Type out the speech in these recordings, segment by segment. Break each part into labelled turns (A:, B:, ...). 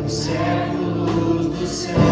A: Séculos do céu.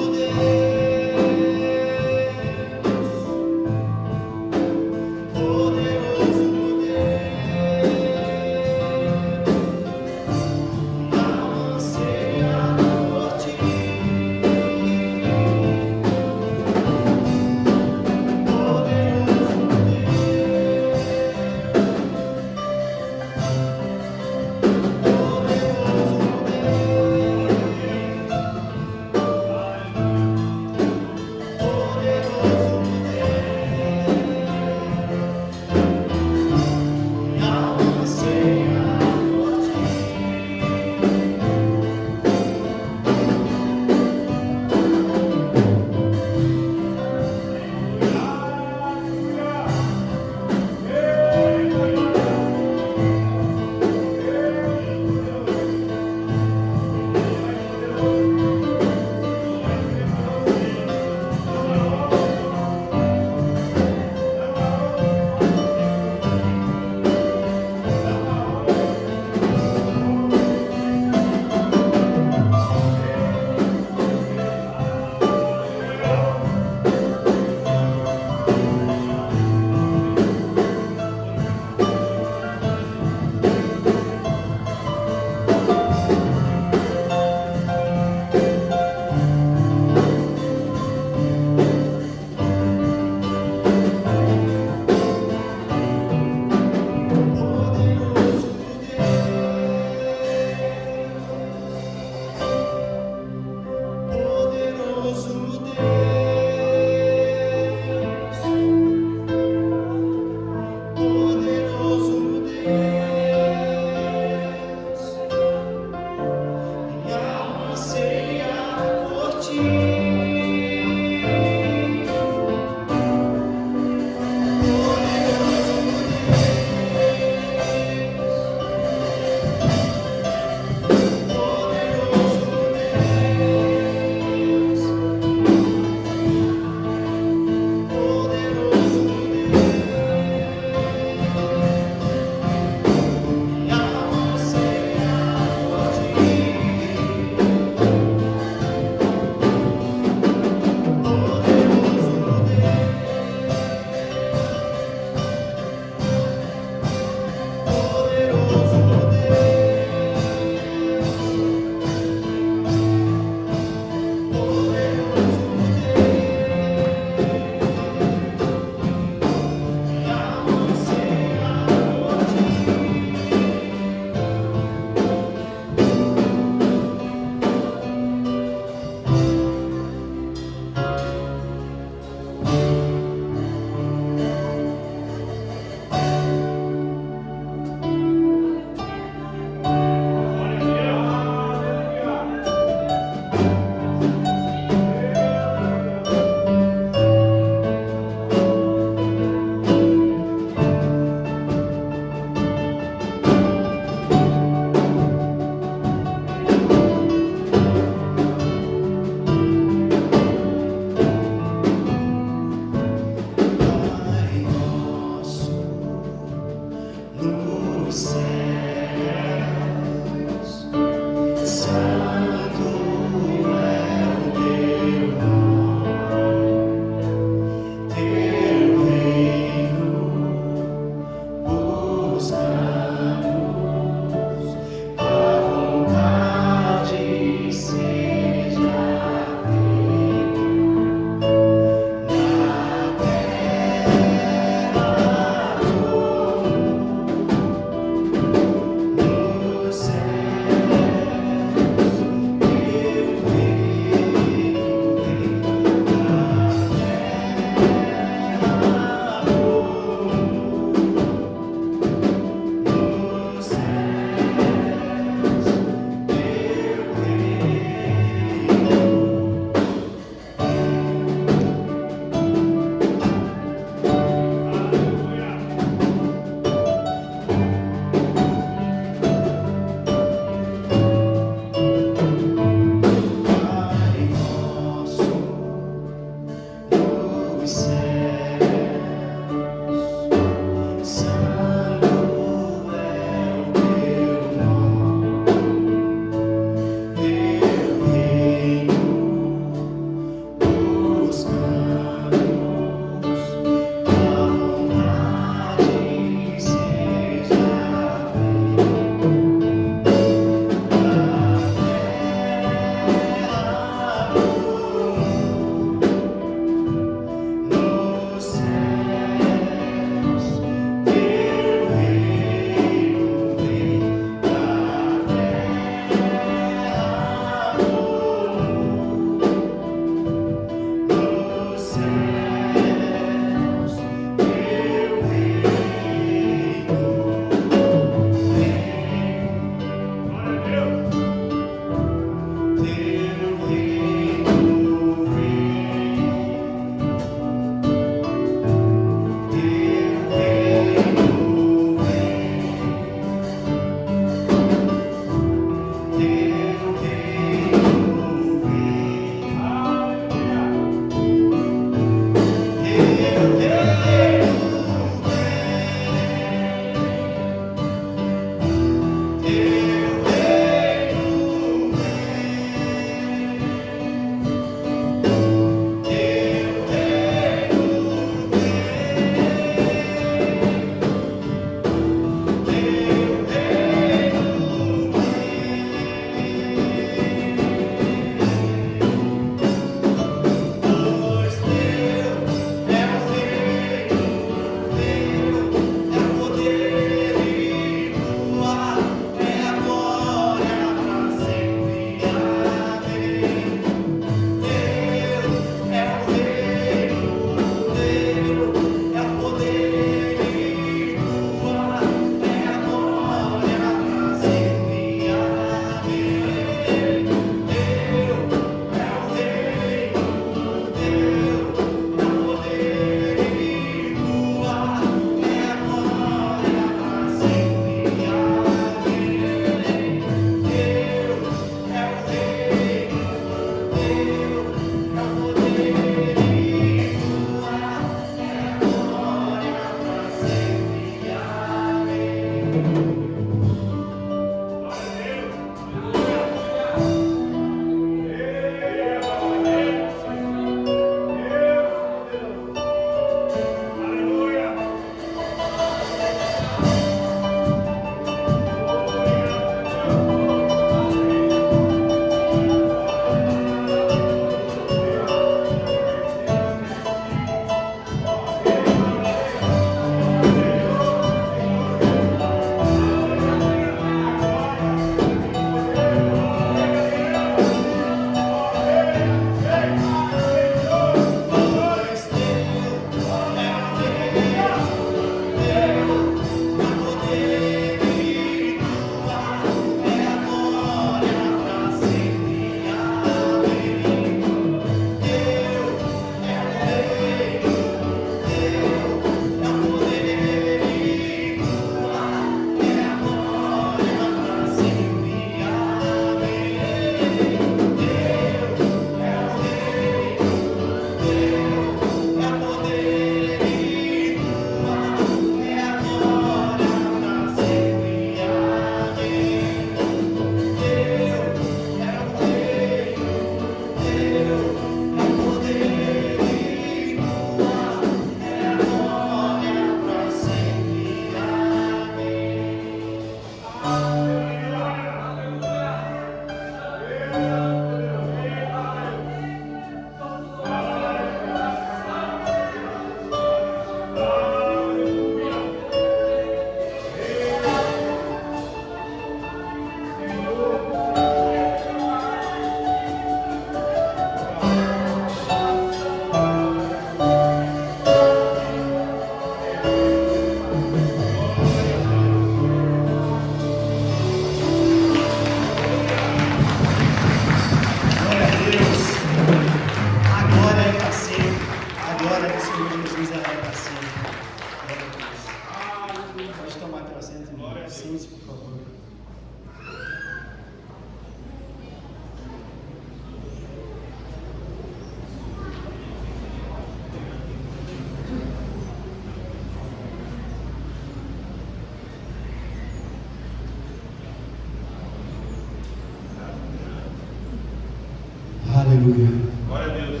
A: Aleluia.
B: Glória a Deus.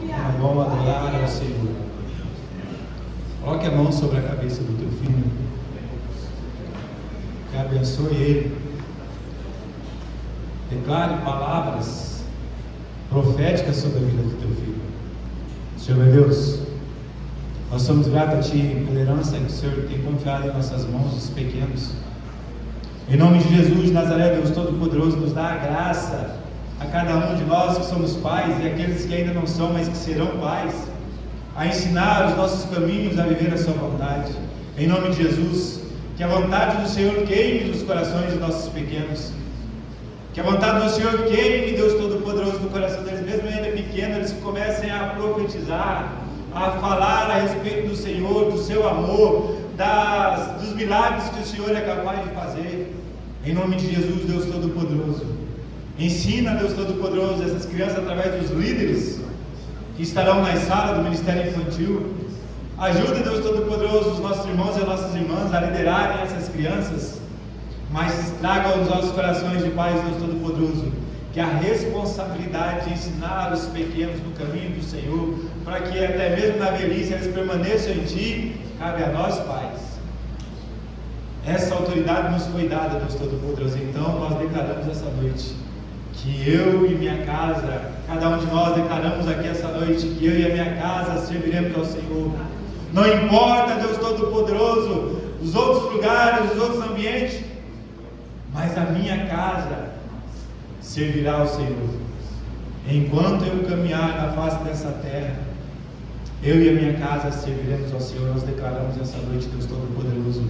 A: É bom adorar ao Senhor. Coloque a mão sobre a cabeça do teu filho. Que abençoe ele. Declare palavras proféticas sobre a vida do teu filho. Senhor meu Deus, nós somos gratos a Ti pela herança que o Senhor tem confiado em nossas mãos, os pequenos. Em nome de Jesus de Nazaré, Deus Todo-Poderoso, nos dá a graça a cada um de nós que somos pais e aqueles que ainda não são, mas que serão pais, a ensinar os nossos caminhos a viver a Sua vontade. Em nome de Jesus, que a vontade do Senhor queime nos corações dos nossos pequenos. Que a vontade do Senhor queime, Deus Todo-Poderoso, no coração deles, mesmo ainda pequenos, eles comecem a profetizar, a falar a respeito do Senhor, do Seu amor, dos milagres que o Senhor é capaz de fazer. Em nome de Jesus, Deus Todo-Poderoso, ensina, Deus Todo-Poderoso, essas crianças através dos líderes que estarão nas salas do Ministério Infantil. Ajuda, Deus Todo-Poderoso, os nossos irmãos e as nossas irmãs a liderarem essas crianças, mas traga aos nossos corações de paz, Deus Todo-Poderoso, que a responsabilidade de ensinar os pequenos no caminho do Senhor, para que até mesmo na velhice eles permaneçam em Ti, cabe a nós, pais. Essa autoridade nos foi dada, Deus Todo-Poderoso. Então nós declaramos essa noite que eu e minha casa, cada um de nós declaramos aqui essa noite que eu e a minha casa serviremos ao Senhor. Não importa, Deus Todo-Poderoso, os outros lugares, os outros ambientes, mas a minha casa servirá ao Senhor. Enquanto eu caminhar na face dessa terra, eu e a minha casa serviremos ao Senhor. Nós declaramos essa noite, Deus Todo-Poderoso,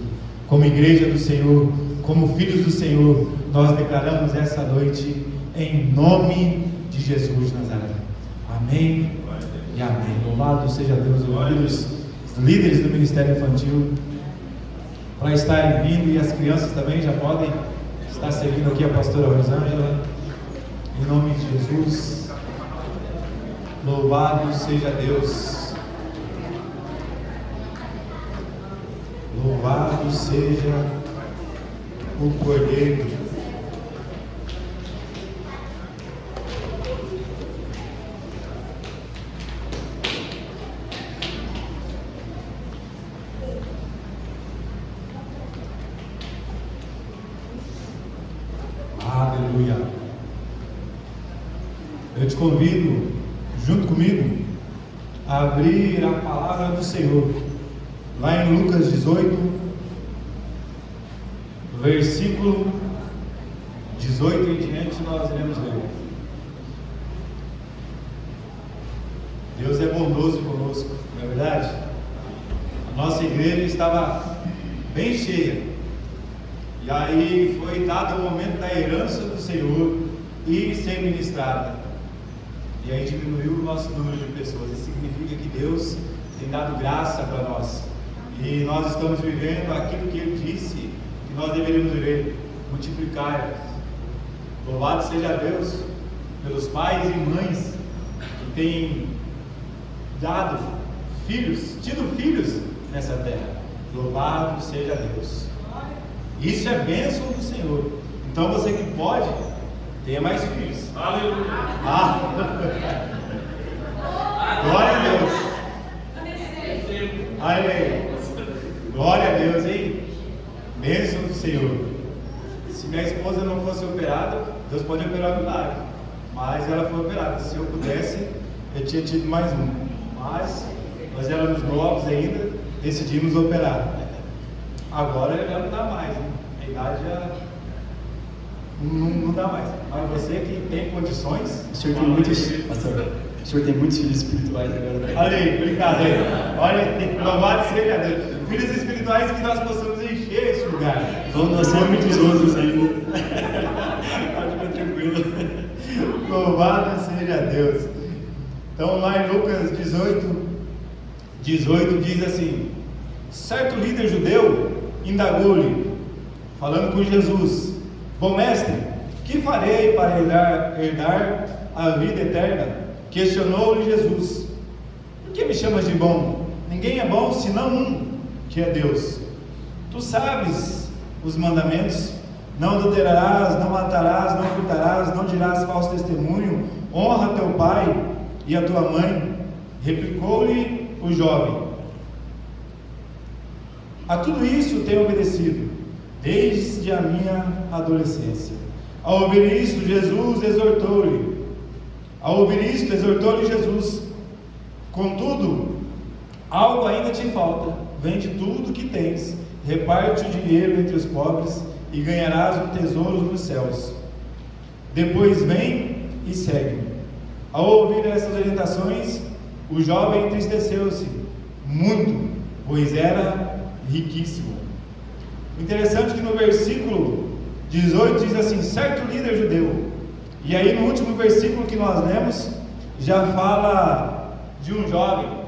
A: como igreja do Senhor, como filhos do Senhor, nós declaramos essa noite em nome de Jesus de Nazaré. Amém e amém. Louvado seja Deus. Os líderes do Ministério Infantil para estarem vindo, e as crianças também já podem estar seguindo aqui a pastora Rosângela. Em nome de Jesus, louvado seja Deus, louvado seja o Cordeiro. Aleluia. Eu te convido, junto comigo, a abrir a palavra do Senhor, lá em Lucas 18, versículo 18 em diante, nós iremos ler. Deus é bondoso conosco, não é verdade? A nossa igreja estava bem cheia, e aí foi dado o momento da herança do Senhor e ser ministrada. E aí diminuiu o nosso número de pessoas. Isso significa que Deus tem dado graça para nós. E nós estamos vivendo aquilo que Ele disse que nós deveríamos viver, multiplicar. Louvado seja Deus pelos pais e mães que têm dado filhos, tido filhos nessa terra. Louvado seja Deus. Isso é bênção do Senhor. Então você que pode, tenha mais filhos.
B: Aleluia.
A: Glória a Deus. Aleluia. Glória a Deus, hein? Bênção do Senhor. Se minha esposa não fosse operada, Deus pode operar o milagre, mas ela foi operada. Se eu pudesse, eu tinha tido mais um, mas nós éramos novos ainda, decidimos operar. Agora já não dá mais, hein? A idade já não dá mais. Mas você que tem condições.
C: O senhor tem muitos, pastor, o senhor tem muitos filhos espirituais agora, né?
A: Olha aí, obrigado aí. Olha, louvado seja Deus. Filhos espirituais, que nós possamos encher esse lugar.
C: Vão nascer muitos outros ainda. Pode ficar tranquilo.
A: Louvado seja Deus. Então lá em Lucas 18 diz assim: certo líder judeu indagou-lhe, falando com Jesus: bom mestre, que farei para herdar a vida eterna? Questionou-lhe Jesus: por que me chamas de bom? Ninguém é bom senão um, que é Deus. Tu sabes os mandamentos: não adulterarás, não matarás, não furtarás, não dirás falso testemunho, honra teu pai e a tua mãe. Replicou-lhe o jovem: a tudo isso tenho obedecido, desde a minha adolescência. Ao ouvir isto, exortou-lhe Jesus: contudo, algo ainda te falta. Vende tudo que tens, reparte o dinheiro entre os pobres e ganharás um tesouro nos céus. Depois vem e segue-me. Ao ouvir essas orientações, o jovem entristeceu-se muito, pois era riquíssimo. Interessante que no versículo 18 diz assim: certo líder judeu. E aí no último versículo que nós lemos, já fala de um jovem.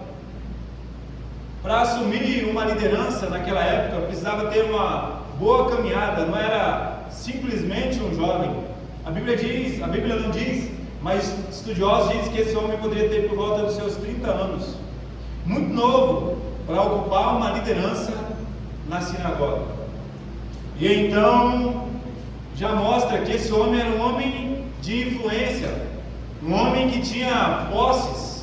A: Para assumir uma liderança naquela época, precisava ter uma boa caminhada, não era simplesmente um jovem. A Bíblia não diz, mas estudiosos dizem que esse homem poderia ter por volta dos seus 30 anos, muito novo, para ocupar uma liderança na sinagoga. E então já mostra que esse homem era um homem de influência, um homem que tinha posses.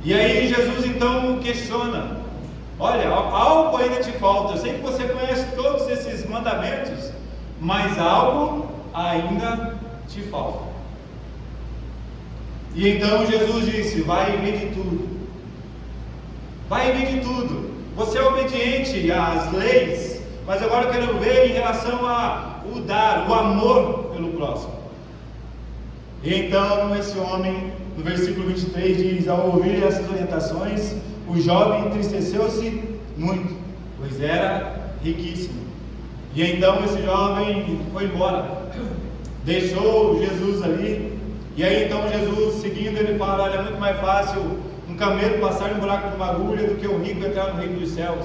A: E aí Jesus então questiona: olha, algo ainda te falta. Eu sei que você conhece todos esses mandamentos, mas algo ainda te falta. E então Jesus disse: vai e vende tudo. Vai e vende tudo. Você é obediente às leis, mas agora eu quero ver em relação ao dar, o amor pelo próximo. E então esse homem, no versículo 23 diz: ao ouvir essas orientações, o jovem entristeceu-se muito, pois era riquíssimo. E então esse jovem foi embora, deixou Jesus ali. E aí então Jesus, seguindo, ele fala: olha, é muito mais fácil um camelo passar no buraco de uma agulha do que um rico entrar no reino dos céus.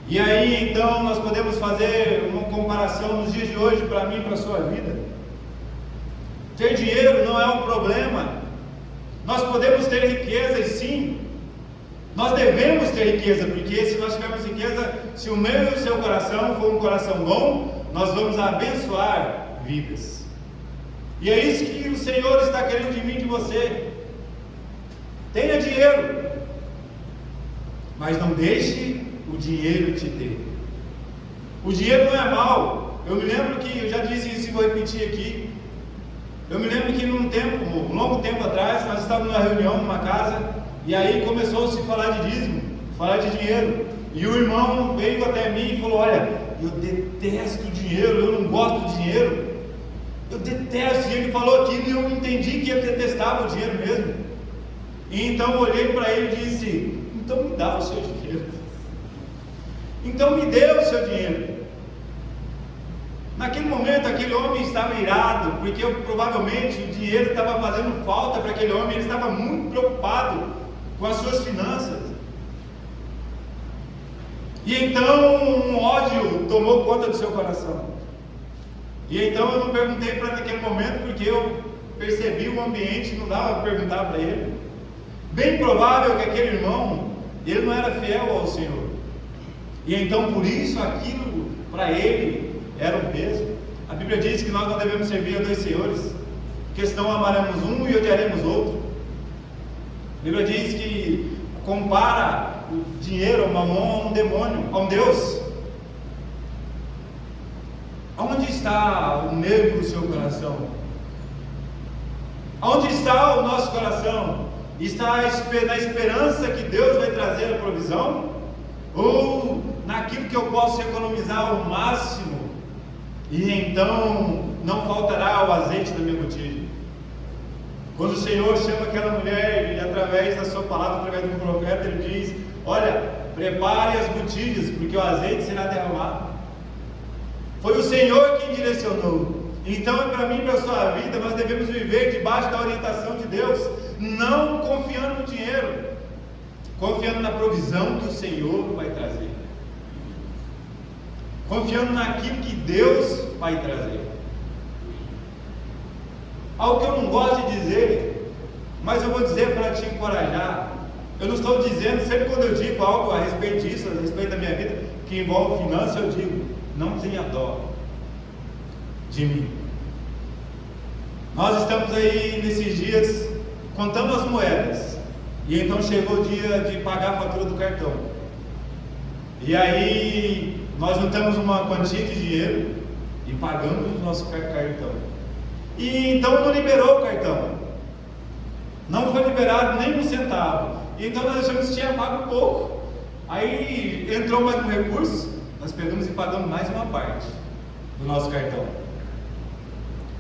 A: E aí então nós podemos fazer uma comparação nos dias de hoje, para mim e para a sua vida. Ter dinheiro não é um problema. Nós podemos ter riqueza, e sim, nós devemos ter riqueza, porque se nós tivermos riqueza, se o meu e o seu coração for um coração bom, nós vamos abençoar vidas. E é isso que o Senhor está querendo de mim e de você. Tenha dinheiro, mas não deixe o dinheiro te ter. O dinheiro não é mal. Eu me lembro que, eu já disse isso e vou repetir aqui. Eu me lembro que um longo tempo atrás, nós estávamos numa reunião numa casa, e aí começou-se a falar de dízimo, falar de dinheiro. E o irmão veio até mim e falou: olha, eu detesto dinheiro, eu não gosto de dinheiro, eu detesto. E ele falou aquilo e eu entendi que ele detestava o dinheiro mesmo. E então eu olhei para ele e disse: então me dá o seu dinheiro. Então me dê o seu dinheiro. Naquele momento aquele homem estava irado, porque provavelmente o dinheiro estava fazendo falta para aquele homem. Ele estava muito preocupado com as suas finanças. E então um ódio tomou conta do seu coração. E então eu não perguntei para naquele momento, porque eu percebi o ambiente, não dava para perguntar para ele. Bem provável que aquele irmão, ele não era fiel ao Senhor. E então por isso aquilo para ele era um peso. A Bíblia diz que nós não devemos servir a dois senhores, porque senão amaremos um e odiaremos outro. A Bíblia diz que compara o dinheiro, o mamon, a um demônio, a um Deus. Onde está o meu e o seu coração? Onde está o nosso coração? Está na esperança que Deus vai trazer a provisão? Ou naquilo que eu posso economizar ao máximo, e então não faltará o azeite da minha botija? Quando o Senhor chama aquela mulher, e através da sua palavra, através do profeta, ele diz: olha, prepare as botijas, porque o azeite será derramado. Foi o Senhor quem direcionou. Então é para mim e para a sua vida, nós devemos viver debaixo da orientação de Deus, não confiando no dinheiro, confiando na provisão que o Senhor vai trazer, confiando naquilo que Deus vai trazer. Algo que eu não gosto de dizer, mas eu vou dizer para te encorajar. Eu não estou dizendo, sempre quando eu digo algo a respeito disso, a respeito da minha vida, que envolve finanças, eu digo: não tenha dó de mim. Nós estamos aí nesses dias contando as moedas. E então chegou o dia de pagar a fatura do cartão. E aí nós juntamos uma quantia de dinheiro e pagamos o nosso cartão. E então não liberou o cartão. Não foi liberado nem um centavo. E então nós achamos que tinha pago pouco. Aí entrou mais um recurso, nós pegamos e pagamos mais uma parte do nosso cartão.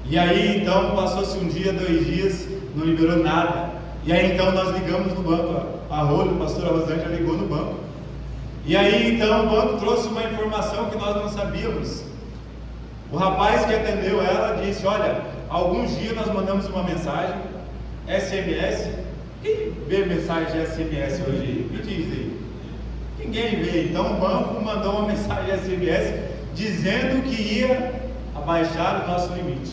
A: E aí então passou-se um dia, 2 dias, não liberou nada. E aí então nós ligamos no banco, a Rolo, a pastora Rosângela ligou no banco. E aí então o banco trouxe uma informação que nós não sabíamos. O rapaz que atendeu ela disse: olha, alguns dias nós mandamos uma mensagem, SMS. Quem vê mensagem de SMS hoje? Me diz aí. Ninguém vê. Então o banco mandou uma mensagem SMS dizendo que ia abaixar o nosso limite.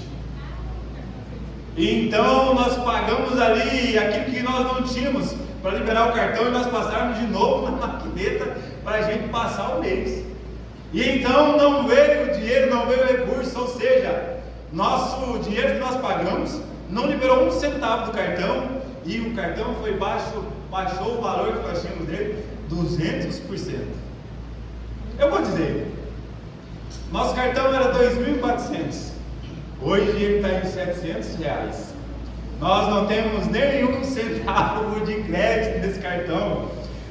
A: Então nós pagamos ali aquilo que nós não tínhamos para liberar o cartão e nós passarmos de novo na maquineta para a gente passar o mês. E então não veio o dinheiro, não veio o recurso, ou seja, nosso dinheiro que nós pagamos não liberou um centavo do cartão e o cartão foi baixou o valor que nós tínhamos dele 200%. Eu vou dizer, nosso cartão era 2.400, hoje ele está em R$700. Nós não temos nenhum centavo de crédito nesse cartão,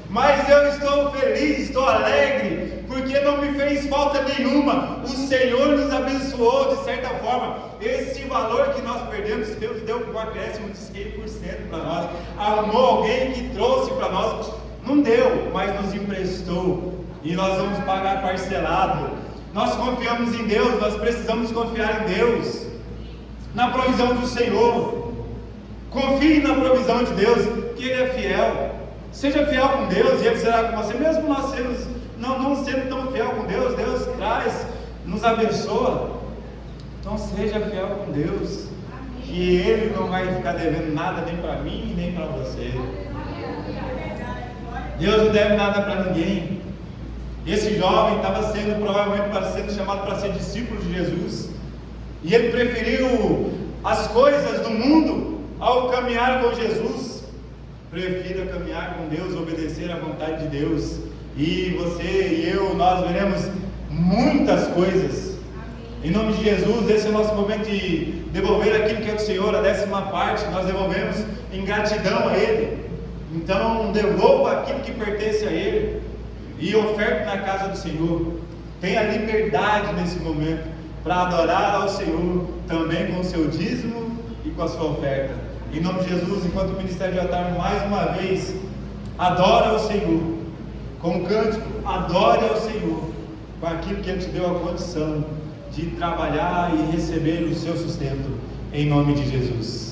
A: mas eu estou feliz, estou alegre, porque não me fez falta nenhuma. O Senhor nos abençoou de certa forma. Esse valor que nós perdemos, Deus deu um acréscimo de 100% para nós. Arrumou alguém que trouxe para nós, não deu, mas nos emprestou, e nós vamos pagar parcelado. Nós confiamos em Deus, nós precisamos confiar em Deus, na provisão do Senhor. Confie na provisão de Deus, que Ele é fiel. Seja fiel com Deus e Ele será com você. Mesmo nós não sendo tão fiel com Deus, Deus traz, nos abençoa. Então seja fiel com Deus, que Ele não vai ficar devendo nada nem para mim nem para você. Deus não deve nada para ninguém. Esse jovem estava provavelmente sendo chamado para ser discípulo de Jesus, e ele preferiu as coisas do mundo ao caminhar com Jesus. Prefira caminhar com Deus, obedecer à vontade de Deus, e você e eu, nós veremos muitas coisas. Em nome de Jesus, esse é o nosso momento de devolver aquilo que é do Senhor, a 10ª parte, nós devolvemos em gratidão a Ele. Então devolva aquilo que pertence a Ele e oferte na casa do Senhor. Tenha liberdade nesse momento para adorar ao Senhor, também com o seu dízimo e com a sua oferta. Em nome de Jesus, enquanto o ministério já está mais uma vez, adora ao Senhor, com o cântico, adore ao Senhor, com aquilo que Ele te deu a condição de trabalhar e receber o seu sustento, em nome de Jesus.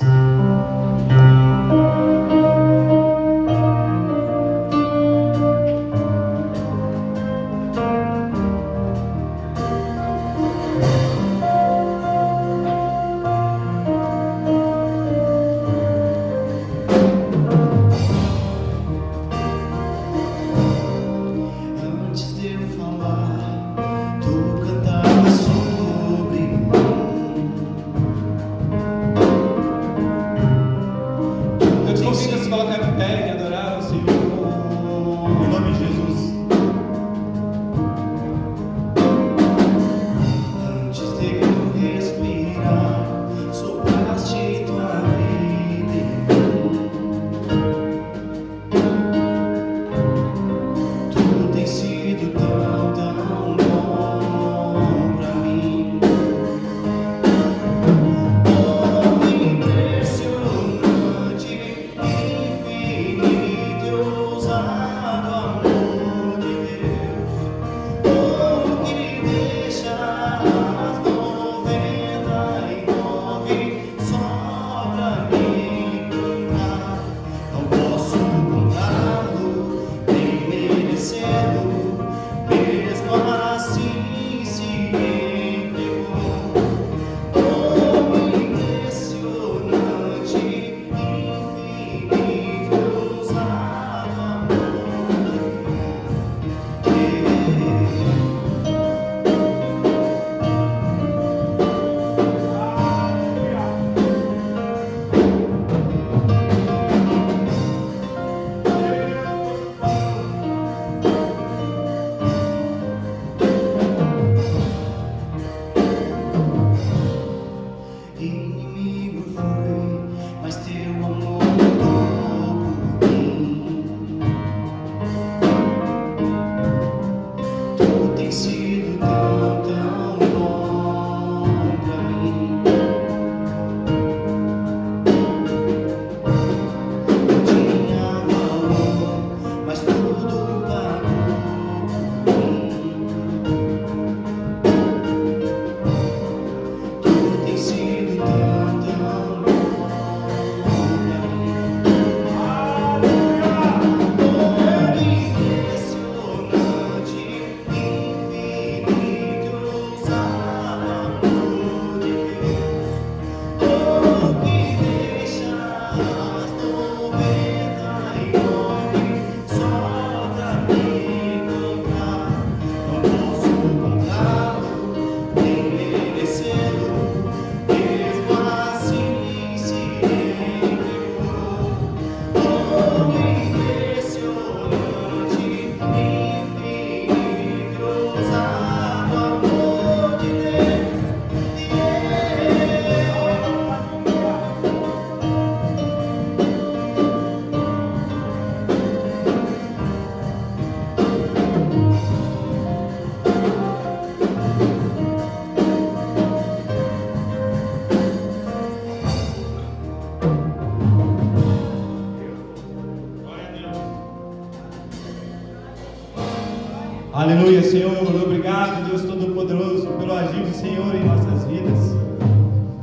A: Aleluia, Senhor. Obrigado, Deus Todo-Poderoso, pelo agir do Senhor em nossas vidas.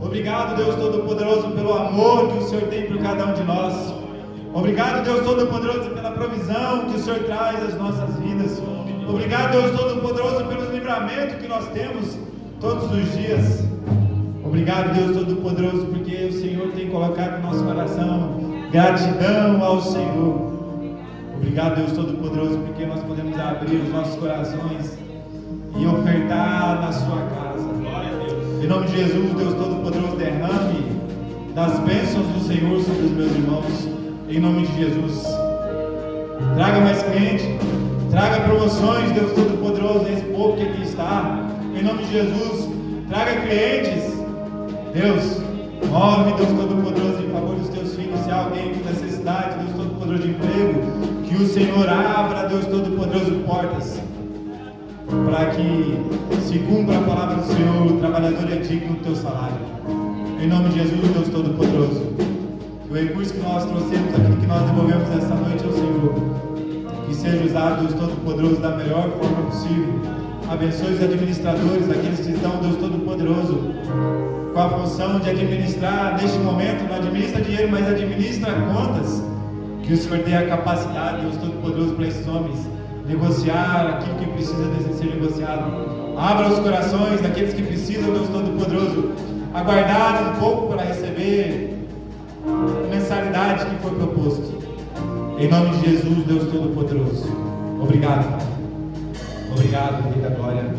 A: Obrigado, Deus Todo-Poderoso, pelo amor que o Senhor tem por cada um de nós. Obrigado, Deus Todo-Poderoso, pela provisão que o Senhor traz às nossas vidas. Obrigado, Deus Todo-Poderoso, pelo livramento que nós temos todos os dias. Obrigado, Deus Todo-Poderoso, porque o Senhor tem colocado no nosso coração gratidão ao Senhor. Obrigado, Deus Todo-Poderoso, porque nós podemos abrir os nossos corações e ofertar na sua casa. Em nome de Jesus, Deus Todo-Poderoso, derrame das bênçãos do Senhor sobre os meus irmãos. Em nome de Jesus. Traga mais cliente, traga promoções, Deus Todo-Poderoso, a esse povo que aqui está. Em nome de Jesus, traga clientes. Deus, move, Deus Todo-Poderoso, em favor dos teus filhos. Se há alguém com necessidade, Deus Todo-Poderoso, de emprego, que o Senhor abra, Deus Todo-Poderoso, portas, para que se cumpra a palavra do Senhor. O trabalhador é digno do teu salário. Em nome de Jesus, Deus Todo-Poderoso, que o recurso que nós trouxemos, aquilo que nós devolvemos essa noite ao Senhor, que seja usado, Deus Todo-Poderoso, da melhor forma possível. Abençoe os administradores, aqueles que estão, Deus Todo-Poderoso, com a função de administrar. Neste momento não administra dinheiro, mas administra contas. Que o Senhor dê a capacidade, Deus Todo-Poderoso, para esses homens negociar aquilo que precisa ser negociado. Abra os corações daqueles que precisam, Deus Todo-Poderoso, aguardar um pouco para receber a mensalidade que foi proposto. Em nome de Jesus, Deus Todo-Poderoso. Obrigado, Pai. Obrigado, Rei da Glória.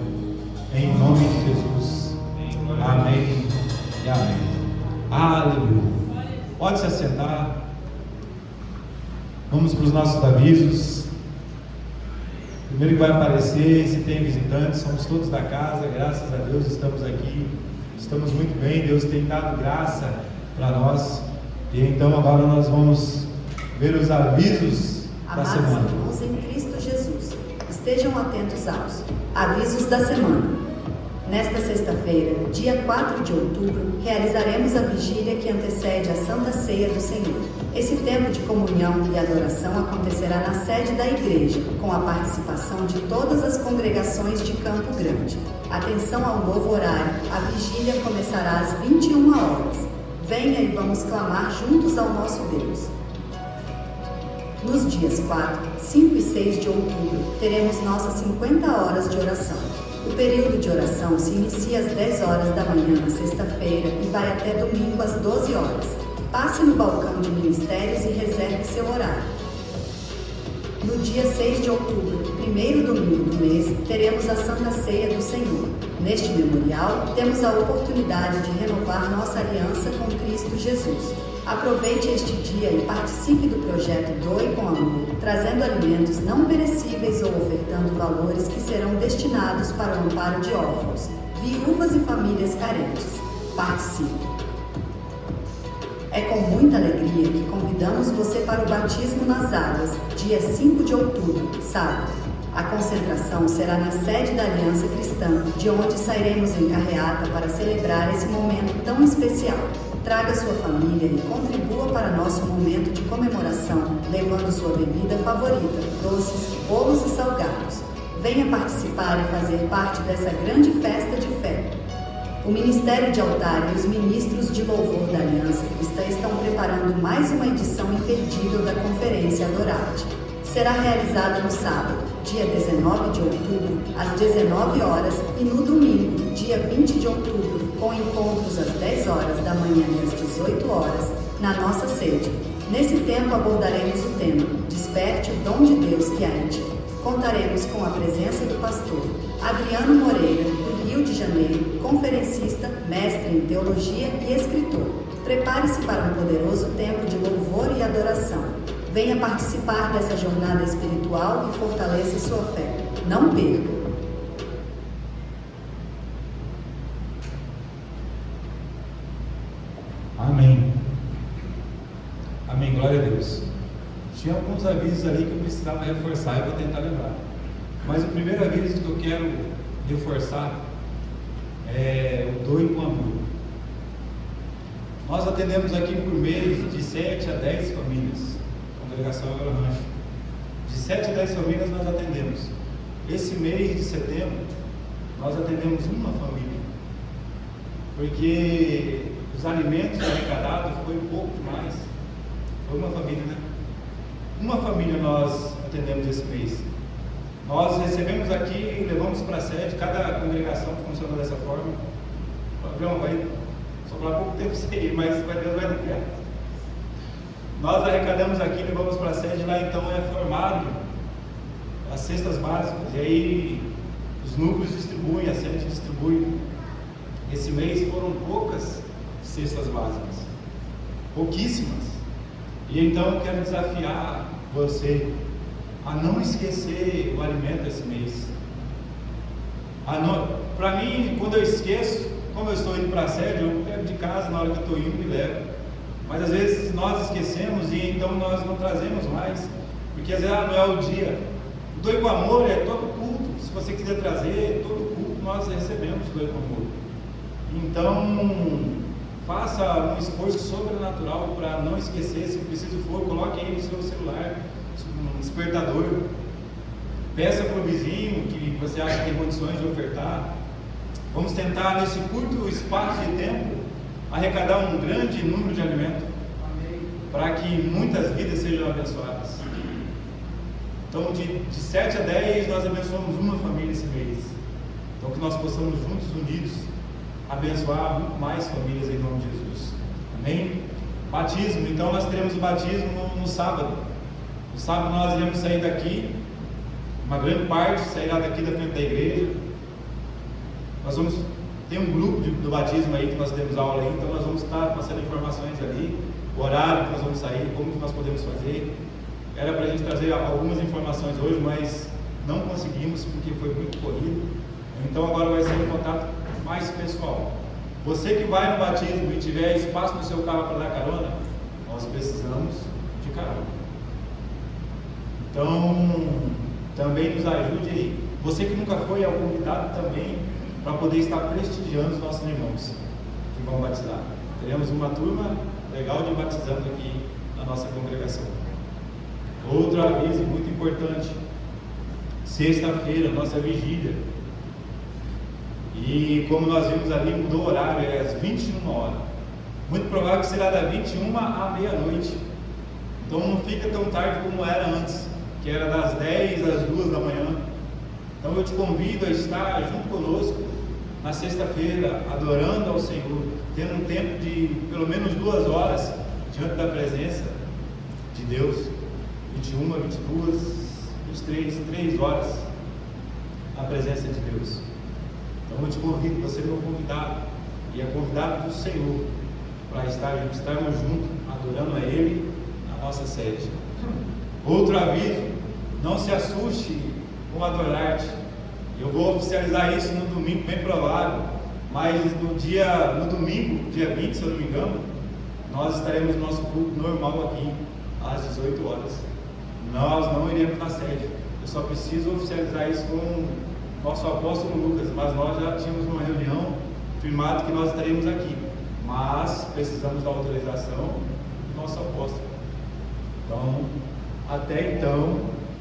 A: Em nome de Jesus. Amém e amém. Aleluia. Pode se assentar. Vamos para os nossos avisos. Primeiro que vai aparecer, se tem visitantes, somos todos da casa, graças a Deus estamos aqui. Estamos muito bem, Deus tem dado graça para nós. E então agora nós vamos ver os avisos da semana.
B: Amados irmãos em Cristo Jesus, estejam atentos aos avisos da semana. Nesta sexta-feira, dia 4 de outubro, realizaremos a vigília que antecede a Santa Ceia do Senhor. Esse tempo de comunhão e adoração acontecerá na sede da igreja, com a participação de todas as congregações de Campo Grande. Atenção ao novo horário, a vigília começará às 21 horas. Venha e vamos clamar juntos ao nosso Deus. Nos dias 4, 5 e 6 de outubro, teremos nossas 50 horas de oração. O período de oração se inicia às 10 horas da manhã na sexta-feira e vai até domingo às 12 horas. Passe no balcão de ministérios e reserve seu horário. No dia 6 de outubro, primeiro domingo do mês, teremos a Santa Ceia do Senhor. Neste memorial, temos a oportunidade de renovar nossa aliança com Cristo Jesus. Aproveite este dia e participe do projeto Doe com Amor, trazendo alimentos não perecíveis ou ofertando valores que serão destinados para o amparo de órfãos, viúvas e famílias carentes. Participe! É com muita alegria que convidamos você para o batismo nas águas, dia 5 de outubro, sábado. A concentração será na sede da Aliança Cristã, de onde sairemos em carreata para celebrar esse momento tão especial. Traga sua família e contribua para nosso momento de comemoração, levando sua bebida favorita, doces, bolos e salgados. Venha participar e fazer parte dessa grande festa de fé. O Ministério de Altar e os ministros de louvor da Aliança Cristã estão preparando mais uma edição imperdível da Conferência Adorarte. Será realizada no sábado, dia 19 de outubro, às 19 horas e no domingo, dia 20 de outubro, com encontros às 10 horas da manhã e às 18 horas, na nossa sede. Nesse tempo abordaremos o tema Desperte o dom de Deus que há em ti. Contaremos com a presença do pastor Adriano Moreira, do Rio de Janeiro, conferencista, mestre em teologia e escritor. Prepare-se para um poderoso tempo de louvor e adoração. Venha participar dessa jornada espiritual e fortaleça sua fé. Não perca!
A: Amém. Amém, glória a Deus. Tinha alguns avisos ali que eu precisava reforçar e vou tentar lembrar. Mas o primeiro aviso que eu quero reforçar é o Doe com Amor. Nós atendemos aqui por mês de 7 a 10 famílias. Congregação Agro Rancho. De 7 a 10 famílias nós atendemos. esse mês de setembro, nós atendemos uma família, porque os alimentos arrecadados foi pouco demais. Foi uma família, né? Uma família nós atendemos esse mês. Nós recebemos aqui e levamos para a sede. Cada congregação funciona dessa forma. O programa vai sobrar pouco tempo sem ir, mas Deus vai dar. Nós arrecadamos aqui, levamos para a sede. Lá então é formado as cestas básicas, e aí os núcleos distribuem, a sede distribui. Esse mês foram poucas cestas básicas, pouquíssimas. E então eu quero desafiar você a não esquecer o alimento esse mês. Para mim, quando eu esqueço, como eu estou indo para a sede, eu pego de casa na hora que eu estou indo e levo. Mas às vezes nós esquecemos e então nós não trazemos mais, porque às vezes não é o dia. O Doe com Amor é todo culto. Se você quiser trazer, todo culto nós recebemos Doe com Amor. Então, faça um esforço sobrenatural para não esquecer. Se preciso for, coloque aí no seu celular um despertador. Peça para o vizinho que você acha que tem condições de ofertar. Vamos tentar, nesse curto espaço de tempo, arrecadar um grande número de alimentos, para que muitas vidas sejam abençoadas. Então, de 7 a 10, nós abençoamos uma família esse mês. Então, que nós possamos juntos, unidos, abençoar muito mais famílias em nome de Jesus. Amém? Batismo. Então, nós teremos o batismo no sábado. No sábado nós iremos sair daqui, uma grande parte sairá daqui da frente da igreja. Nós vamos ter um grupo do batismo aí, que nós temos aula aí, então nós vamos estar passando informações ali, o horário que nós vamos sair, como que nós podemos fazer. Era para a gente trazer algumas informações hoje, mas não conseguimos porque foi muito corrido. Então agora vai ser um contato mais pessoal. Você que vai no batismo e tiver espaço no seu carro para dar carona, nós precisamos de carona. Então, também nos ajude aí. Você que nunca foi é o convidado também para poder estar prestigiando os nossos irmãos que vão batizar. Teremos uma turma legal de batizando aqui na nossa congregação. Outro aviso muito importante: sexta-feira, nossa vigília. E como nós vimos ali, mudou o horário, é às 21 horas. Muito provável que será da 21 à meia-noite. Então não fica tão tarde como era antes, que era das 10 às 2 da manhã. Então eu te convido a estar junto conosco na sexta-feira, adorando ao Senhor, tendo um tempo de pelo menos 2 horas diante da presença de Deus. 21, 22, 23, 3 horas na presença de Deus. Então eu te convido, você é meu convidado e é convidado do Senhor para estarmos juntos, adorando a Ele na nossa sede. Outro aviso: não se assuste com adorar-te. Eu vou oficializar isso no domingo, bem provável, mas no domingo, dia 20, se eu não me engano, nós estaremos no nosso culto normal aqui, às 18 horas. Nós não iremos na sede. Eu só preciso oficializar isso com o nosso apóstolo Lucas, mas nós já tínhamos uma reunião firmado que nós estaremos aqui, mas precisamos da autorização do nosso apóstolo. Então, até então,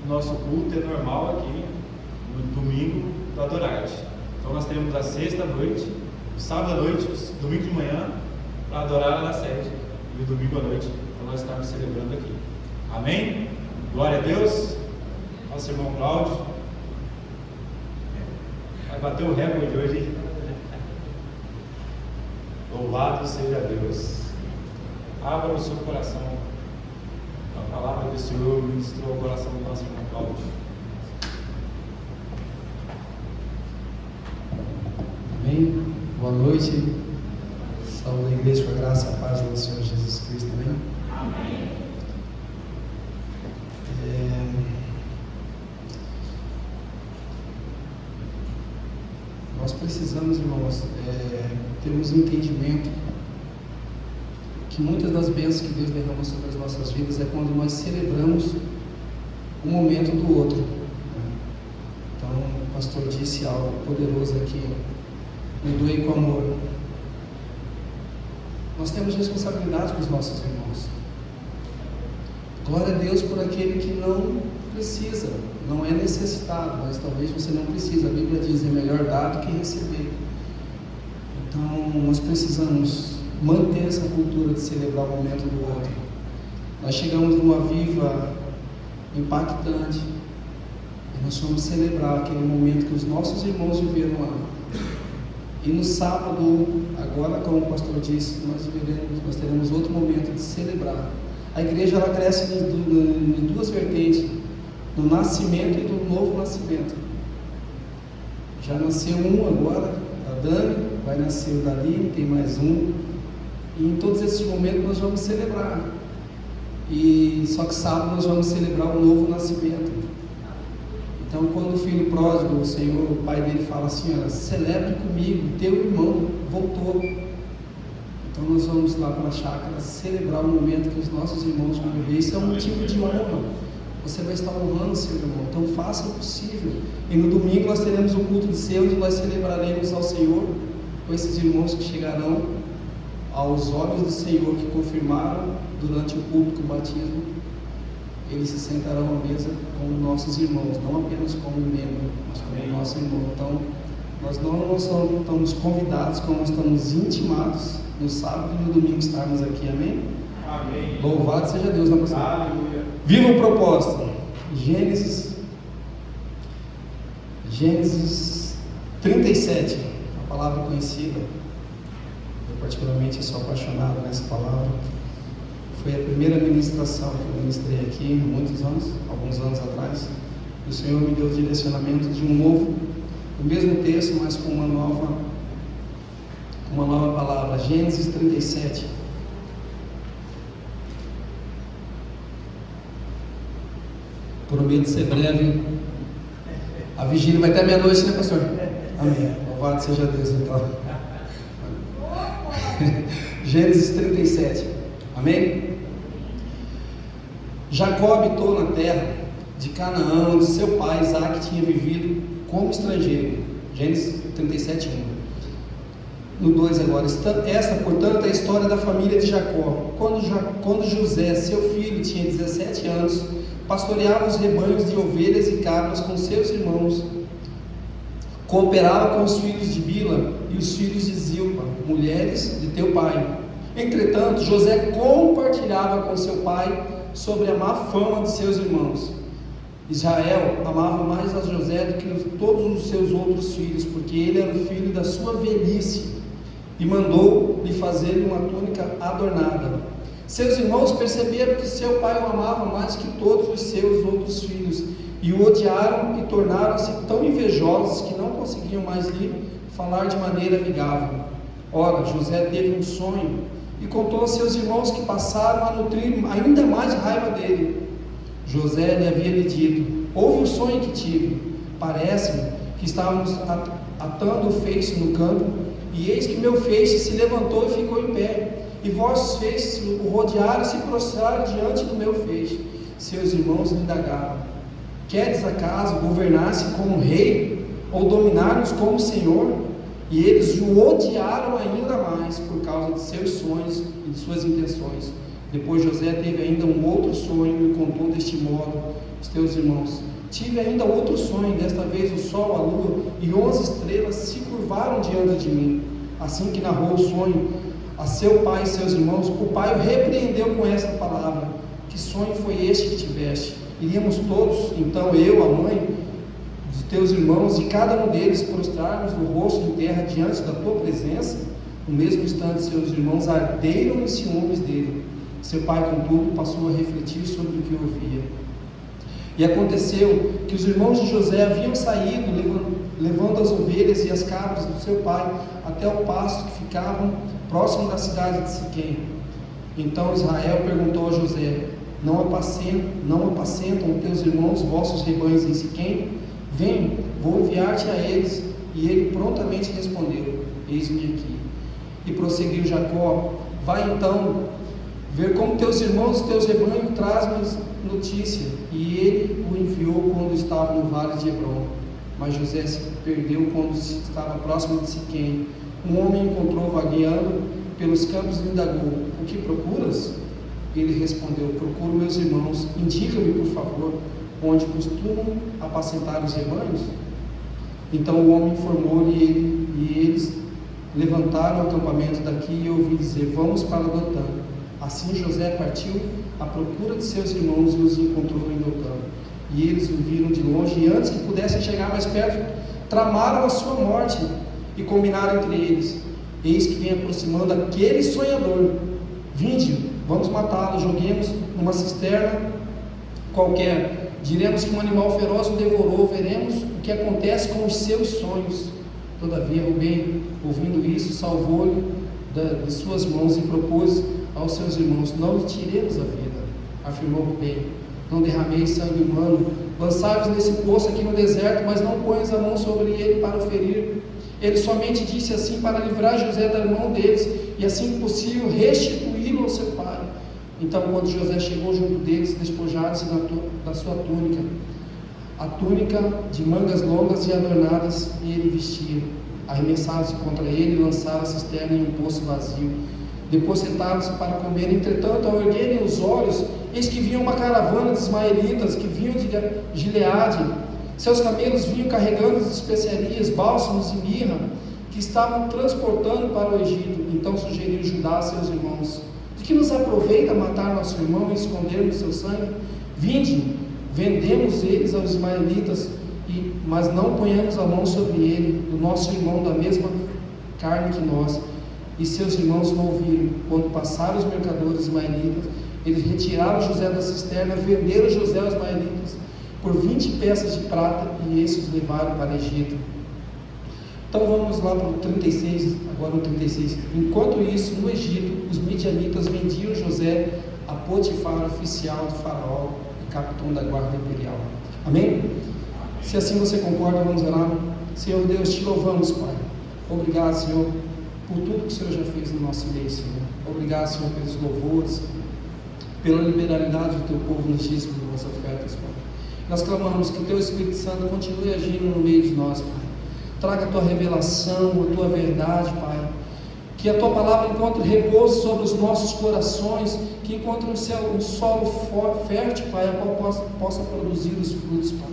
A: nosso culto é normal aqui no domingo do Adorarte. Então nós teremos a sexta noite, o sábado à noite, o domingo de manhã para adorar na sede, e o domingo à noite para nós estarmos celebrando aqui. Amém? Glória a Deus. Nosso irmão Cláudio vai bater o recorde hoje. Louvado seja Deus. Abra o seu coração. A palavra do Senhor ministrou o coração do nosso irmão Cláudio.
D: Amém? Boa noite. Saúde a igreja com a graça e a paz do Senhor Jesus Cristo. Amém?
C: Amém.
D: Nós precisamos, irmãos, termos um entendimento que muitas das bênçãos que Deus derrama sobre as nossas vidas é quando nós celebramos o momento do outro. Então, o pastor disse algo poderoso aqui: no Doe com Amor. Nós temos responsabilidade com os nossos irmãos. Glória a Deus por aquele que não precisa, não é necessitado, mas talvez você não precise. A Bíblia diz: é melhor dar do que receber. Então nós precisamos manter essa cultura de celebrar o momento do outro. Nós chegamos numa viva impactante e nós vamos celebrar aquele momento que os nossos irmãos viveram lá. E no sábado, agora, como o pastor disse, nós teremos outro momento de celebrar. A igreja ela cresce em duas vertentes: no nascimento e do novo nascimento. Já nasceu um agora, a Dani, vai nascer o Dali, tem mais um. E em todos esses momentos nós vamos celebrar. E só que sábado nós vamos celebrar o novo nascimento. Então, quando o filho pródigo, o Senhor, o pai dele fala assim: olha, celebre comigo, teu irmão voltou. Então nós vamos lá para a chácara celebrar o momento que os nossos irmãos vão viver. Isso é um motivo de honra. Você vai estar honrando seu irmão, então faça o possível. E no domingo nós teremos o culto de ceia, onde nós celebraremos ao Senhor com esses irmãos que chegarão aos olhos do Senhor, que confirmaram durante o culto, o batismo. Eles se sentarão à mesa com nossos irmãos, não apenas como membro, mas como nosso irmão. Então, nós não só estamos convidados, como nós estamos intimados no sábado e no domingo estarmos aqui, amém?
A: Amém.
D: Louvado seja Deus na pessoa.
A: Aleluia.
D: Viva o propósito. Gênesis 37, uma palavra conhecida. Eu particularmente sou apaixonado nessa palavra. Foi a primeira ministração que eu ministrei aqui há alguns anos atrás. E o Senhor me deu o direcionamento de um novo, o mesmo texto, mas com uma nova palavra. Gênesis 37. Prometo ser breve. A vigília vai até meia-noite, né, pastor? Amém. Louvado seja Deus, então. Gênesis 37. Amém? Jacó habitou na terra de Canaã, onde seu pai Isaac tinha vivido como estrangeiro. Gênesis 37, 1. No 2 agora. Esta, portanto, é a história da família de Jacó. Quando José, seu filho, tinha 17 anos, pastoreava os rebanhos de ovelhas e cabras com seus irmãos. Cooperava com os filhos de Bila e os filhos de Zilpa, mulheres de teu pai. Entretanto, José compartilhava com seu pai sobre a má fama de seus irmãos. Israel amava mais a José do que todos os seus outros filhos, porque ele era o filho da sua velhice, e mandou lhe fazer uma túnica adornada. Seus irmãos perceberam que seu pai o amava mais que todos os seus outros filhos, e o odiaram e tornaram-se tão invejosos que não conseguiam mais lhe falar de maneira amigável. Ora, José teve um sonho e contou a seus irmãos, que passaram a nutrir ainda mais raiva dele. José lhe havia dito: ouve o sonho que tive. Parece-me que estávamos atando o feixe no campo, e eis que meu feixe se levantou e ficou em pé, e vossos feixes o rodearam e se prostraram diante do meu feixe. Seus irmãos lhe indagaram: queres acaso governar-se como rei, ou dominar-nos como senhor? E eles o odiaram ainda mais por causa de seus sonhos e de suas intenções. Depois José teve ainda um outro sonho e contou deste modo aos teus irmãos: tive ainda outro sonho, desta vez o sol, a lua e 11 estrelas se curvaram diante de mim. Assim que narrou o sonho a seu pai e seus irmãos, o pai o repreendeu com esta palavra: que sonho foi este que tiveste? Iríamos todos, então eu, a mãe de teus irmãos, e cada um deles prostrar-nos no rosto em terra diante da tua presença? No mesmo instante seus irmãos arderam em ciúmes dele. Seu pai, contudo, passou a refletir sobre o que ouvia. E aconteceu que os irmãos de José haviam saído, levando as ovelhas e as cabras do seu pai até o pasto que ficavam próximo da cidade de Siquém. Então Israel perguntou a José: não apacentam teus irmãos vossos rebanhos em Siquém? Vem, vou enviar-te a eles. E ele prontamente respondeu: eis-me aqui. E prosseguiu Jacó: vai então ver como teus irmãos e teus rebanhos trazem notícia. E ele o enviou quando estava no vale de Hebrom. Mas José se perdeu quando estava próximo de Siquém. Um homem encontrou vagueando pelos campos e indagou: o que procuras? Ele respondeu: procuro meus irmãos, indica-me, por favor, onde costumam apacentar os rebanhos. Então o homem informou-lhe ele, e eles levantaram o acampamento daqui, e ouvi dizer: vamos para Dotã. Assim José partiu à procura de seus irmãos e os encontrou em Dotã. E eles o viram de longe, e antes que pudessem chegar mais perto, tramaram a sua morte e combinaram entre eles: eis que vem aproximando aquele sonhador, vinde, vamos matá-lo, joguemos numa cisterna qualquer, diremos que um animal feroz o devorou, veremos o que acontece com os seus sonhos. Todavia Rubem, ouvindo isso, salvou-lhe de suas mãos e propôs aos seus irmãos: não lhe tiremos a vida. Afirmou Rubem: não derrameis sangue humano, lançai-vos nesse poço aqui no deserto, mas não ponhas a mão sobre ele para o ferir. Ele somente disse assim para livrar José da mão deles, e assim que possível restituí-lo ao seu pai. Então, quando José chegou junto deles, despojaram-se da sua túnica, a túnica de mangas longas e adornadas, e ele vestia. Arremessaram-se contra ele e lançaram a cisterna em um poço vazio. Depois sentaram-se para comer. Entretanto, ao erguerem os olhos, eis que vinha uma caravana de ismaelitas que vinham de Gileade. Seus camelos vinham carregando as especiarias, bálsamos e mirra, que estavam transportando para o Egito. Então sugeriu Judá a seus irmãos: de que nos aproveita matar nosso irmão e escondermos seu sangue? Vinde, vendemos eles aos ismaelitas, mas não ponhamos a mão sobre ele, o nosso irmão da mesma carne que nós. E seus irmãos o ouviram. Quando passaram os mercadores ismaelitas, eles retiraram José da cisterna, venderam José aos ismaelitas por 20 peças de prata, e esses os levaram para o Egito. Então vamos lá para o 36, agora no 36. Enquanto isso, no Egito, os midianitas vendiam José a Potifar, oficial do faraó e capitão da guarda imperial. Amém? Se assim você concorda, vamos orar. Senhor Deus, te louvamos, Pai. Obrigado, Senhor, por tudo que o Senhor já fez no nosso meio, Senhor. Obrigado, Senhor, pelos louvores, pela liberalidade do teu povo nos dízimos e nas ofertas, Pai. Nós clamamos que teu Espírito Santo continue agindo no meio de nós, Pai. Traga a tua revelação, a tua verdade, Pai. Que a tua palavra encontre repouso sobre os nossos corações, que encontre um solo fértil, Pai, a qual possa produzir os frutos, Pai.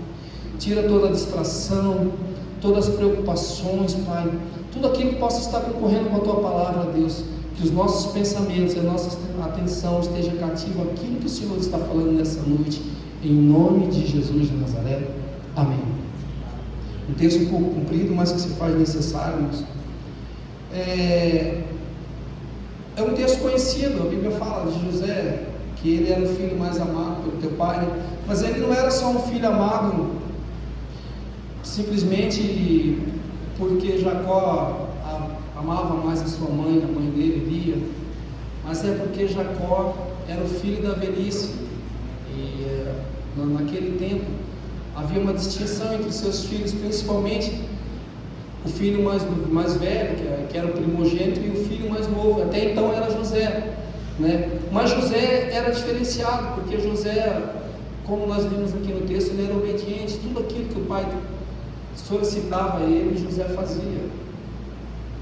D: Tira toda a distração, todas as preocupações, Pai, tudo aquilo que possa estar concorrendo com a tua palavra, Deus. Que os nossos pensamentos e a nossa atenção esteja cativa àquilo que o Senhor está falando nessa noite, em nome de Jesus de Nazaré. Amém. Um texto um pouco comprido, mas que se faz necessário, irmãos. É um texto conhecido. A Bíblia fala de José, que ele era o filho mais amado pelo teu pai, mas ele não era só um filho amado simplesmente porque Jacó amava mais a sua mãe, a mãe dele, Lia, mas é porque Jacó era o filho da velhice, e naquele tempo havia uma distinção entre os seus filhos, principalmente o filho mais velho, que era o primogênito, e o filho mais novo. Até então era José, né? Mas José era diferenciado, porque José, como nós vimos aqui no texto, ele era obediente. Tudo aquilo que o pai solicitava a ele, José fazia.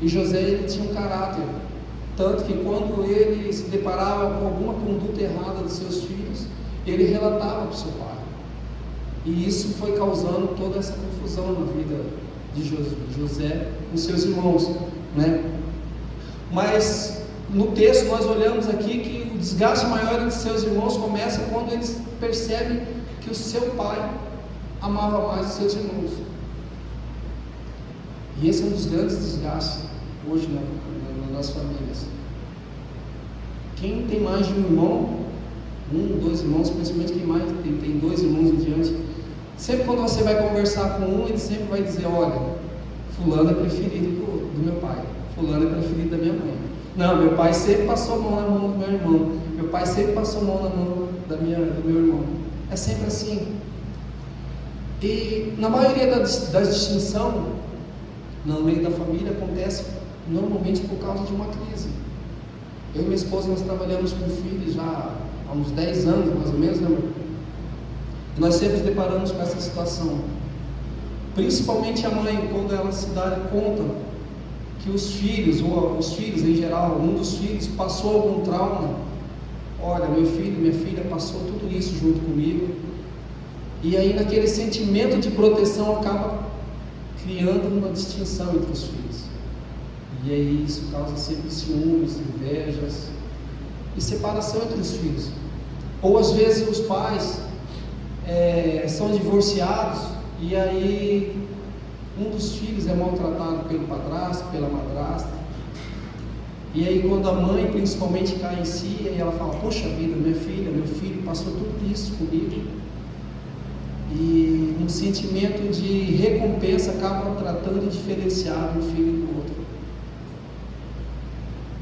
D: E José, ele tinha um caráter, tanto que quando ele se deparava com alguma conduta errada dos seus filhos, ele relatava para o seu pai. E isso foi causando toda essa confusão na vida de José com seus irmãos, né? Mas no texto nós olhamos aqui que o desgaste maior entre seus irmãos começa quando eles percebem que o seu pai amava mais os seus irmãos. E esse é um dos grandes desgastes hoje nas famílias. Quem tem mais de um irmão, dois irmãos, principalmente quem mais tem dois irmãos em diante, sempre quando você vai conversar com um, ele sempre vai dizer: olha, fulano é preferido do meu pai, fulano é preferido da minha mãe. Não, meu pai sempre passou a mão na mão do meu irmão, meu pai sempre passou a mão na mão do meu irmão. É sempre assim. E na maioria das distinções no meio da família acontece normalmente por causa de uma crise. Eu e minha esposa, nós trabalhamos com filhos já há uns 10 anos mais ou menos, né? E nós sempre nos deparamos com essa situação, principalmente a mãe, quando ela se dá conta que os filhos, ou os filhos em geral, um dos filhos passou algum trauma, olha, meu filho, minha filha passou tudo isso junto comigo, e aí naquele sentimento de proteção acaba criando uma distinção entre os filhos, e aí isso causa sempre ciúmes, invejas e separação entre os filhos. Ou às vezes os pais são divorciados, e aí um dos filhos é maltratado pelo padrasto, pela madrasta, e aí quando a mãe principalmente cai em si, e ela fala, poxa vida, minha filha, meu filho passou tudo isso comigo, e um sentimento de recompensa acaba tratando diferenciado um filho do outro.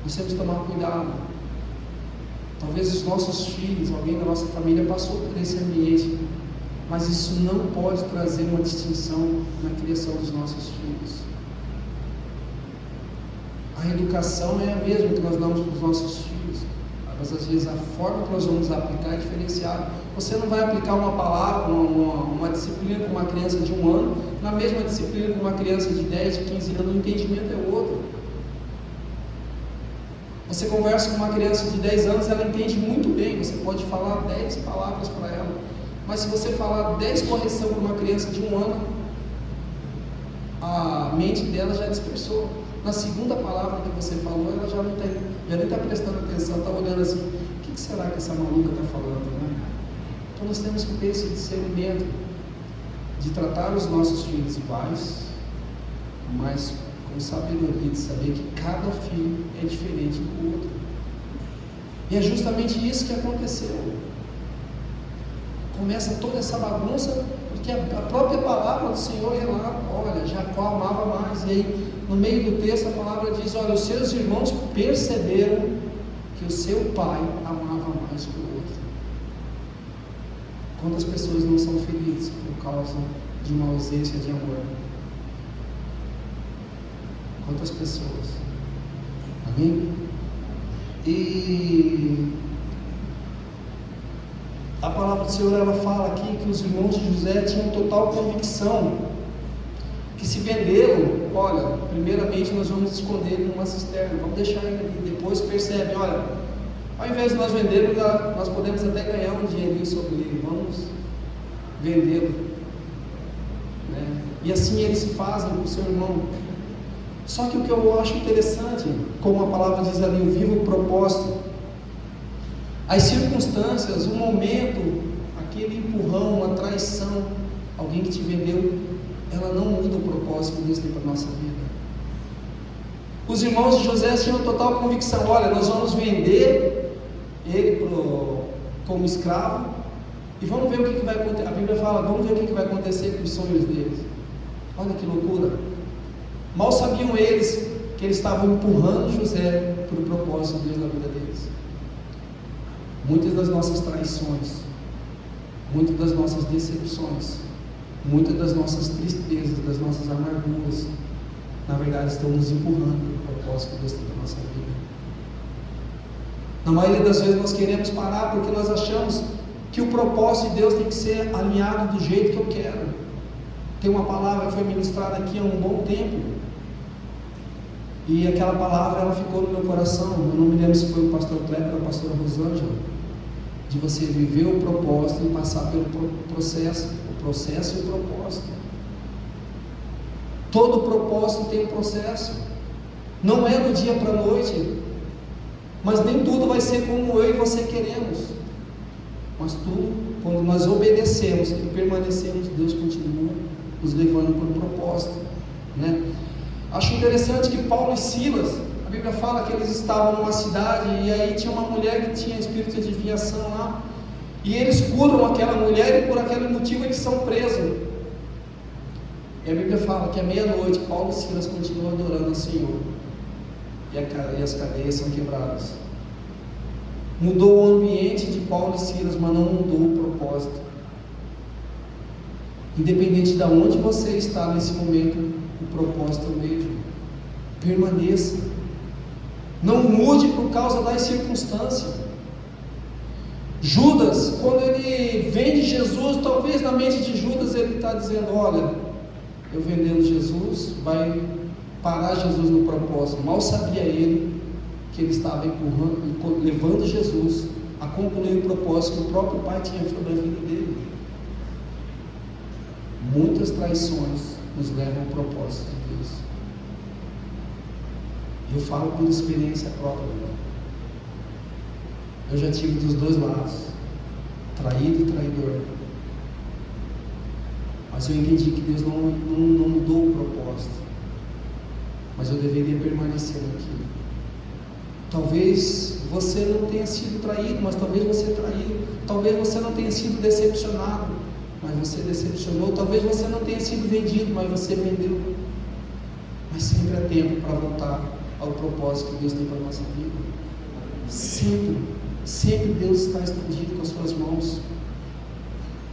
D: Nós temos que tomar cuidado. Talvez os nossos filhos, alguém da nossa família passou por esse ambiente, mas isso não pode trazer uma distinção na criação dos nossos filhos. A educação é a mesma que nós damos para os nossos filhos, mas às vezes a forma que nós vamos aplicar é diferenciada. Você não vai aplicar uma palavra, uma disciplina com uma criança de 1 ano, na mesma disciplina com uma criança de 10, de 15 anos, o entendimento é outro. Você conversa com uma criança de 10 anos, ela entende muito bem, você pode falar 10 palavras para ela, mas se você falar 10 correções para uma criança de 1 ano, a mente dela já dispersou. Na segunda palavra que você falou, ela já nem está prestando atenção, está olhando assim, o que será que essa maluca está falando, né? Então nós temos que ter esse discernimento de tratar os nossos filhos iguais, mas com sabedoria, de saber que cada filho é diferente do outro. E é justamente isso que aconteceu. Começa toda essa bagunça, porque a própria palavra do Senhor relata, olha, Jacó amava mais, e aí no meio do texto a palavra diz, olha, os seus irmãos perceberam que o seu pai amava mais que o outro. Quantas pessoas não são feridas por causa de uma ausência de amor? Quantas pessoas? Amém? E a palavra do Senhor, ela fala aqui que os irmãos de José tinham total convicção que se venderam, olha, primeiramente nós vamos esconder ele numa cisterna, vamos deixar ele ali, depois percebem, olha, ao invés de nós vendermos, nós podemos até ganhar um dinheirinho sobre ele, vamos vendê-lo, né? E assim eles fazem com o seu irmão. Só que o que eu acho interessante, como a palavra diz ali, o vivo propósito, as circunstâncias, o momento, aquele empurrão, uma traição, alguém que te vendeu, ela não muda o propósito que Deus tem para a nossa vida. Os irmãos de José tinham total convicção, olha, nós vamos vender ele como escravo, e vamos ver o que vai acontecer. A Bíblia fala, vamos ver o que vai acontecer com os sonhos deles. Olha que loucura. Mal sabiam eles que eles estavam empurrando José para o propósito de Deus na vida deles. Muitas das nossas traições, muitas das nossas decepções, muitas das nossas tristezas, das nossas amarguras, na verdade estão nos empurrando para o propósito que Deus tem para a nossa vida. Na maioria das vezes nós queremos parar porque nós achamos que o propósito de Deus tem que ser alinhado do jeito que eu quero. Tem uma palavra que foi ministrada aqui há um bom tempo, e aquela palavra ela ficou no meu coração. Eu não me lembro se foi o pastor Kleber ou a pastora Rosângela, de você viver o propósito e passar pelo processo, o processo e o propósito. Todo propósito tem um processo, não é do dia para a noite, mas nem tudo vai ser como eu e você queremos, mas tudo, quando nós obedecemos e permanecemos, Deus continua nos levando para o propósito, né? Acho interessante que Paulo e Silas, a Bíblia fala que eles estavam numa cidade, e aí tinha uma mulher que tinha espírito de adivinhação lá, e eles curam aquela mulher, e por aquele motivo eles são presos. E a Bíblia fala que à meia-noite Paulo e Silas continuam adorando ao Senhor, e as cadeias são quebradas. Mudou o ambiente de Paulo e Silas, mas não mudou o propósito. Independente de onde você está nesse momento, o propósito é o mesmo. Permaneça. Não mude por causa das circunstâncias. Judas, quando ele vende Jesus, talvez na mente de Judas ele está dizendo, olha, eu vendendo Jesus, vai parar Jesus no propósito. Mal sabia ele que ele estava empurrando, levando Jesus a concluir o propósito que o próprio Pai tinha sobre a vida dele. Muitas traições nos levam ao propósito de Deus. Eu falo por experiência própria. Eu já tive dos dois lados, traído e traidor. Mas eu entendi que Deus não mudou o propósito. Mas eu deveria permanecer naquilo. Talvez você não tenha sido traído, mas talvez você traiu. Talvez você não tenha sido decepcionado, mas você decepcionou. Talvez você não tenha sido vendido, mas você vendeu. Mas sempre há tempo para voltar ao propósito que Deus tem para a nossa vida. Sempre Deus está estendido com as suas mãos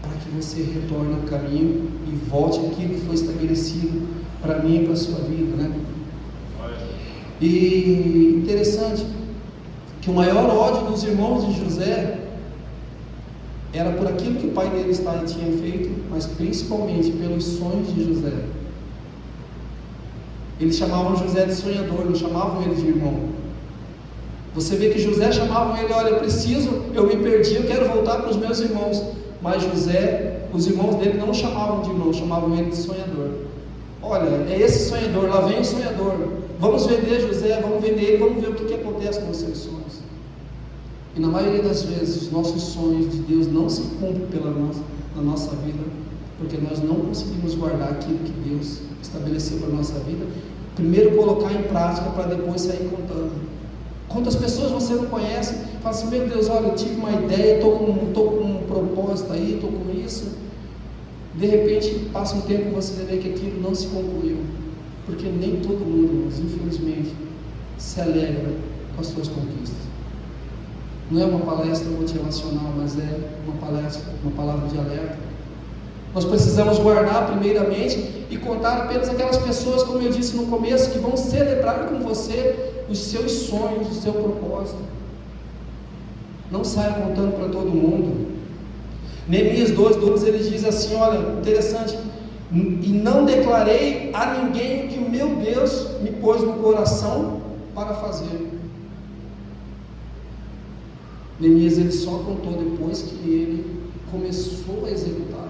D: para que você retorne ao caminho e volte àquilo que foi estabelecido para mim e para a sua vida, né? E interessante que o maior ódio dos irmãos de José era por aquilo que o pai dele tinha feito, mas principalmente pelos sonhos de José. Eles chamavam José de sonhador, não chamavam ele de irmão. Você vê que José chamava ele, olha, eu me perdi, eu quero voltar para os meus irmãos. Mas José, os irmãos dele não chamavam de irmão, chamavam ele de sonhador. Olha, é esse sonhador, lá vem o sonhador. Vamos vender José, vamos vender ele, vamos ver o que acontece com os seus sonhos. E na maioria das vezes, os nossos sonhos de Deus não se cumprem na nossa vida, porque nós não conseguimos guardar aquilo que Deus estabeleceu para a nossa vida. Primeiro colocar em prática, para depois sair contando. Quantas pessoas você não conhece, fala assim, meu Deus, olha, eu tive uma ideia, estou com um propósito aí, estou com isso. De repente, passa um tempo e você vê que aquilo não se concluiu. Porque nem todo mundo, irmãos, infelizmente, se alegra com as suas conquistas. Não é uma palestra motivacional, mas é uma palavra de alerta. Nós precisamos guardar primeiramente e contar apenas aquelas pessoas, como eu disse no começo, que vão celebrar com você os seus sonhos, o seu propósito. Não saia contando para todo mundo. Neemias 2:12 ele diz assim, olha, interessante, e não declarei a ninguém o que o meu Deus me pôs no coração para fazer. Neemias ele só contou depois que ele começou a executar.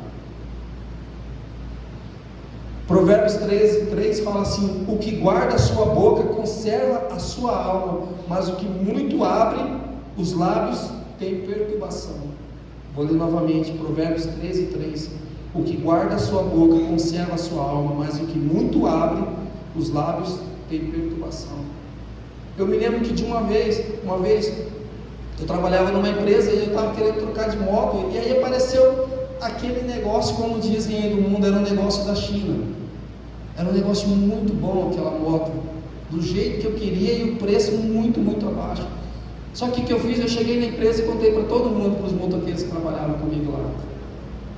D: Provérbios 13:3 fala assim, o que guarda a sua boca conserva a sua alma, mas o que muito abre os lábios tem perturbação. Vou ler novamente, Provérbios 13:3, o que guarda a sua boca conserva a sua alma, mas o que muito abre os lábios tem perturbação. Eu me lembro que de uma vez eu trabalhava numa empresa e eu estava querendo trocar de moto, e aí apareceu aquele negócio, como dizem aí do mundo, era um negócio da China. Era um negócio muito bom aquela moto, do jeito que eu queria e o preço muito, muito abaixo. Só que o que eu fiz? Eu cheguei na empresa e contei para todo mundo, para os motoqueiros que trabalhavam comigo lá.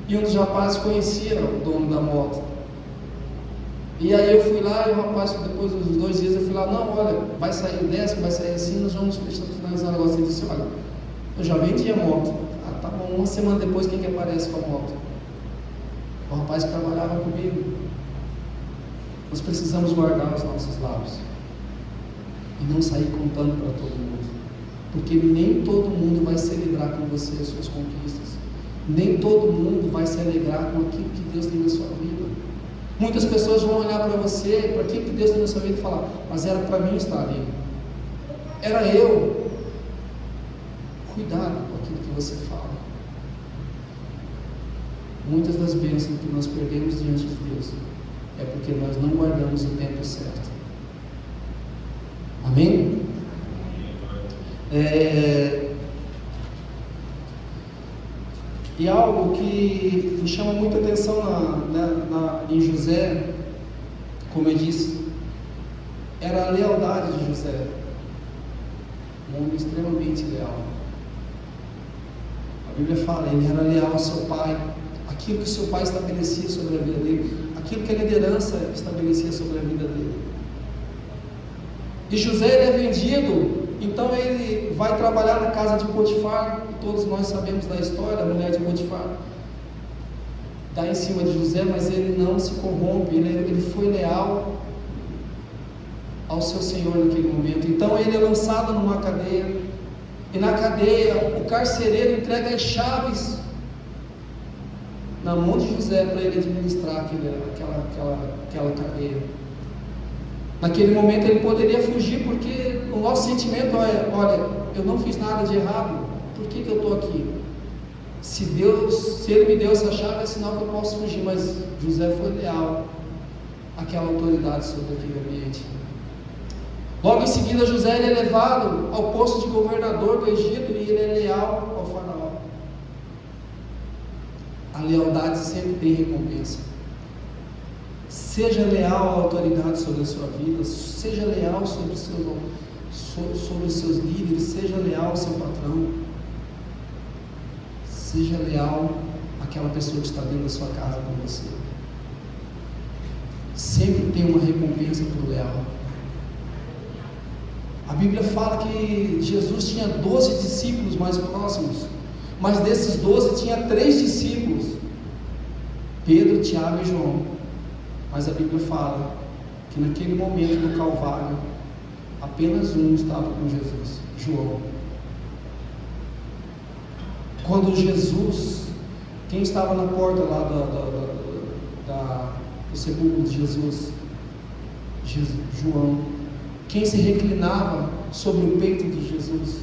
D: E um dos rapazes conhecia o dono da moto. E aí eu fui lá e o rapaz, depois dos 2 dias, eu fui lá, não, olha, vai sair décimo, vai sair assim, nós vamos finalizar o negócio. Ele disse, olha, eu já vendi a moto. Ah, tá bom, uma semana depois quem que aparece com a moto? O rapaz que trabalhava comigo. Nós precisamos guardar os nossos lábios e não sair contando para todo mundo, porque nem todo mundo vai celebrar com você as suas conquistas, nem todo mundo vai se alegrar com aquilo que Deus tem na sua vida. Muitas pessoas vão olhar para você, para aquilo que Deus tem na sua vida e falar, mas era para mim estar ali, era eu. Cuidado com aquilo que você fala. Muitas das bênçãos que nós perdemos diante de Deus é porque nós não guardamos o tempo certo. Amém? E algo que me chama muita atenção em José, como eu disse, era a lealdade de José. Um homem extremamente leal. A Bíblia fala, ele era leal ao seu pai, aquilo que o seu pai estabelecia sobre a vida dele, aquilo que a liderança estabelecia sobre a vida dele. E José ele é vendido, então ele vai trabalhar na casa de Potifar, todos nós sabemos da história, a mulher de Potifar dá em cima de José, mas ele não se corrompe, ele foi leal ao seu Senhor naquele momento. Então ele é lançado numa cadeia, E na cadeia, o carcereiro entrega as chaves na mão de José para ele administrar aquela cadeia. Naquele momento ele poderia fugir, porque o nosso sentimento é: olha, eu não fiz nada de errado, por que eu estou aqui? Se ele me deu essa chave, é sinal que eu posso fugir. Mas José foi leal àquela autoridade sobre aquele ambiente. Logo em seguida, José ele é levado ao posto de governador do Egito, e ele é leal ao faraó. A lealdade sempre tem recompensa. Seja leal à autoridade sobre a sua vida, seja leal sobre os seus líderes, seja leal ao seu patrão, seja leal àquela pessoa que está dentro da sua casa com você. Sempre tem uma recompensa para o leal. A Bíblia fala que Jesus tinha 12 discípulos mais próximos, mas desses 12 tinha 3 discípulos, Pedro, Tiago e João. Mas a Bíblia fala que naquele momento do Calvário, apenas um estava com Jesus, João. Quando Jesus, quem estava na porta lá do sepulcro de Jesus? João. Quem se reclinava sobre o peito de Jesus?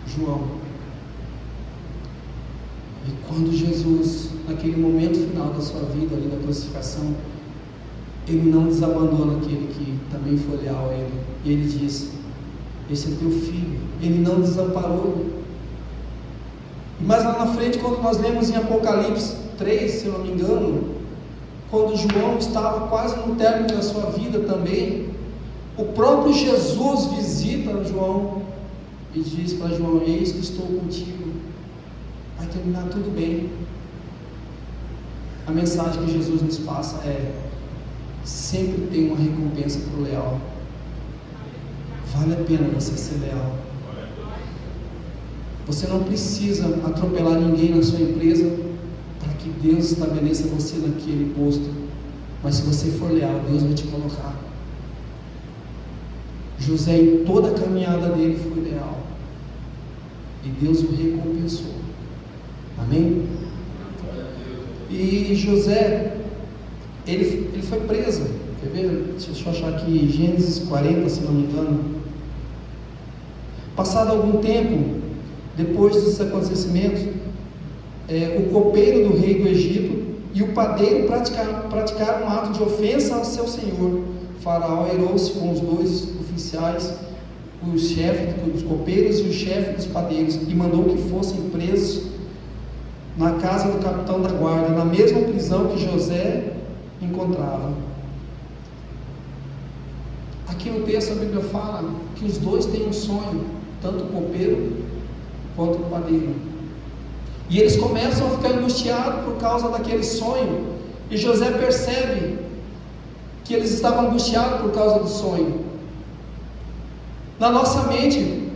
D: João. E quando Jesus, naquele momento final da sua vida, ali da crucificação, ele não desabandona aquele que também foi leal a ele. E ele diz: esse é teu filho. Ele não desamparou. Mas lá na frente, quando nós lemos em Apocalipse 3, se eu não me engano, quando João estava quase no término da sua vida também, o próprio Jesus visita João e diz para João: eis que estou contigo, vai terminar tudo bem. A mensagem que Jesus nos passa é: sempre tem uma recompensa para o leal. Vale a pena você ser leal. Você não precisa atropelar ninguém na sua empresa para que Deus estabeleça você naquele posto. Mas se você for leal, Deus vai te colocar. José, em toda a caminhada dele, foi leal, e Deus o recompensou. Amém? E José, ele foi preso. Quer ver? Deixa eu achar aqui, Gênesis 40, se não me engano. Passado algum tempo, depois desses acontecimentos, o copeiro do rei do Egito e o padeiro praticaram um ato de ofensa ao seu senhor. Faraó irou-se com os 2 oficiais, o chefe dos copeiros e o chefe dos padeiros, e mandou que fossem presos na casa do capitão da guarda, na mesma prisão que José encontrava. Aqui no texto a Bíblia fala que os 2 têm um sonho, tanto o copeiro quanto o padeiro, e eles começam a ficar angustiados por causa daquele sonho, e José percebe que eles estavam angustiados por causa do sonho. Na nossa mente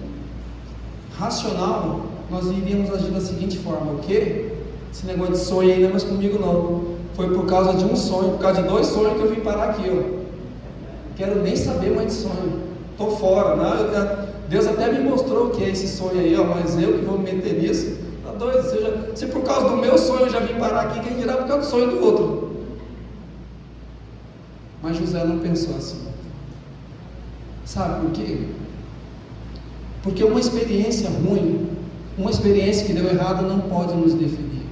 D: racional, nós iríamos agir da seguinte forma: o quê? Esse negócio de sonho aí não é mais comigo não, foi por causa de um sonho, por causa de 2 sonhos que eu vim parar aqui, ó. Quero nem saber mais de sonho, estou fora, né? Deus até me mostrou o que é esse sonho aí, ó, mas eu que vou me meter nisso, tá doido? Se por causa do meu sonho eu já vim parar aqui, quem dirá por causa do sonho do outro? Mas José não pensou assim. Sabe por quê? Porque uma experiência ruim, uma experiência que deu errado, não pode nos definir.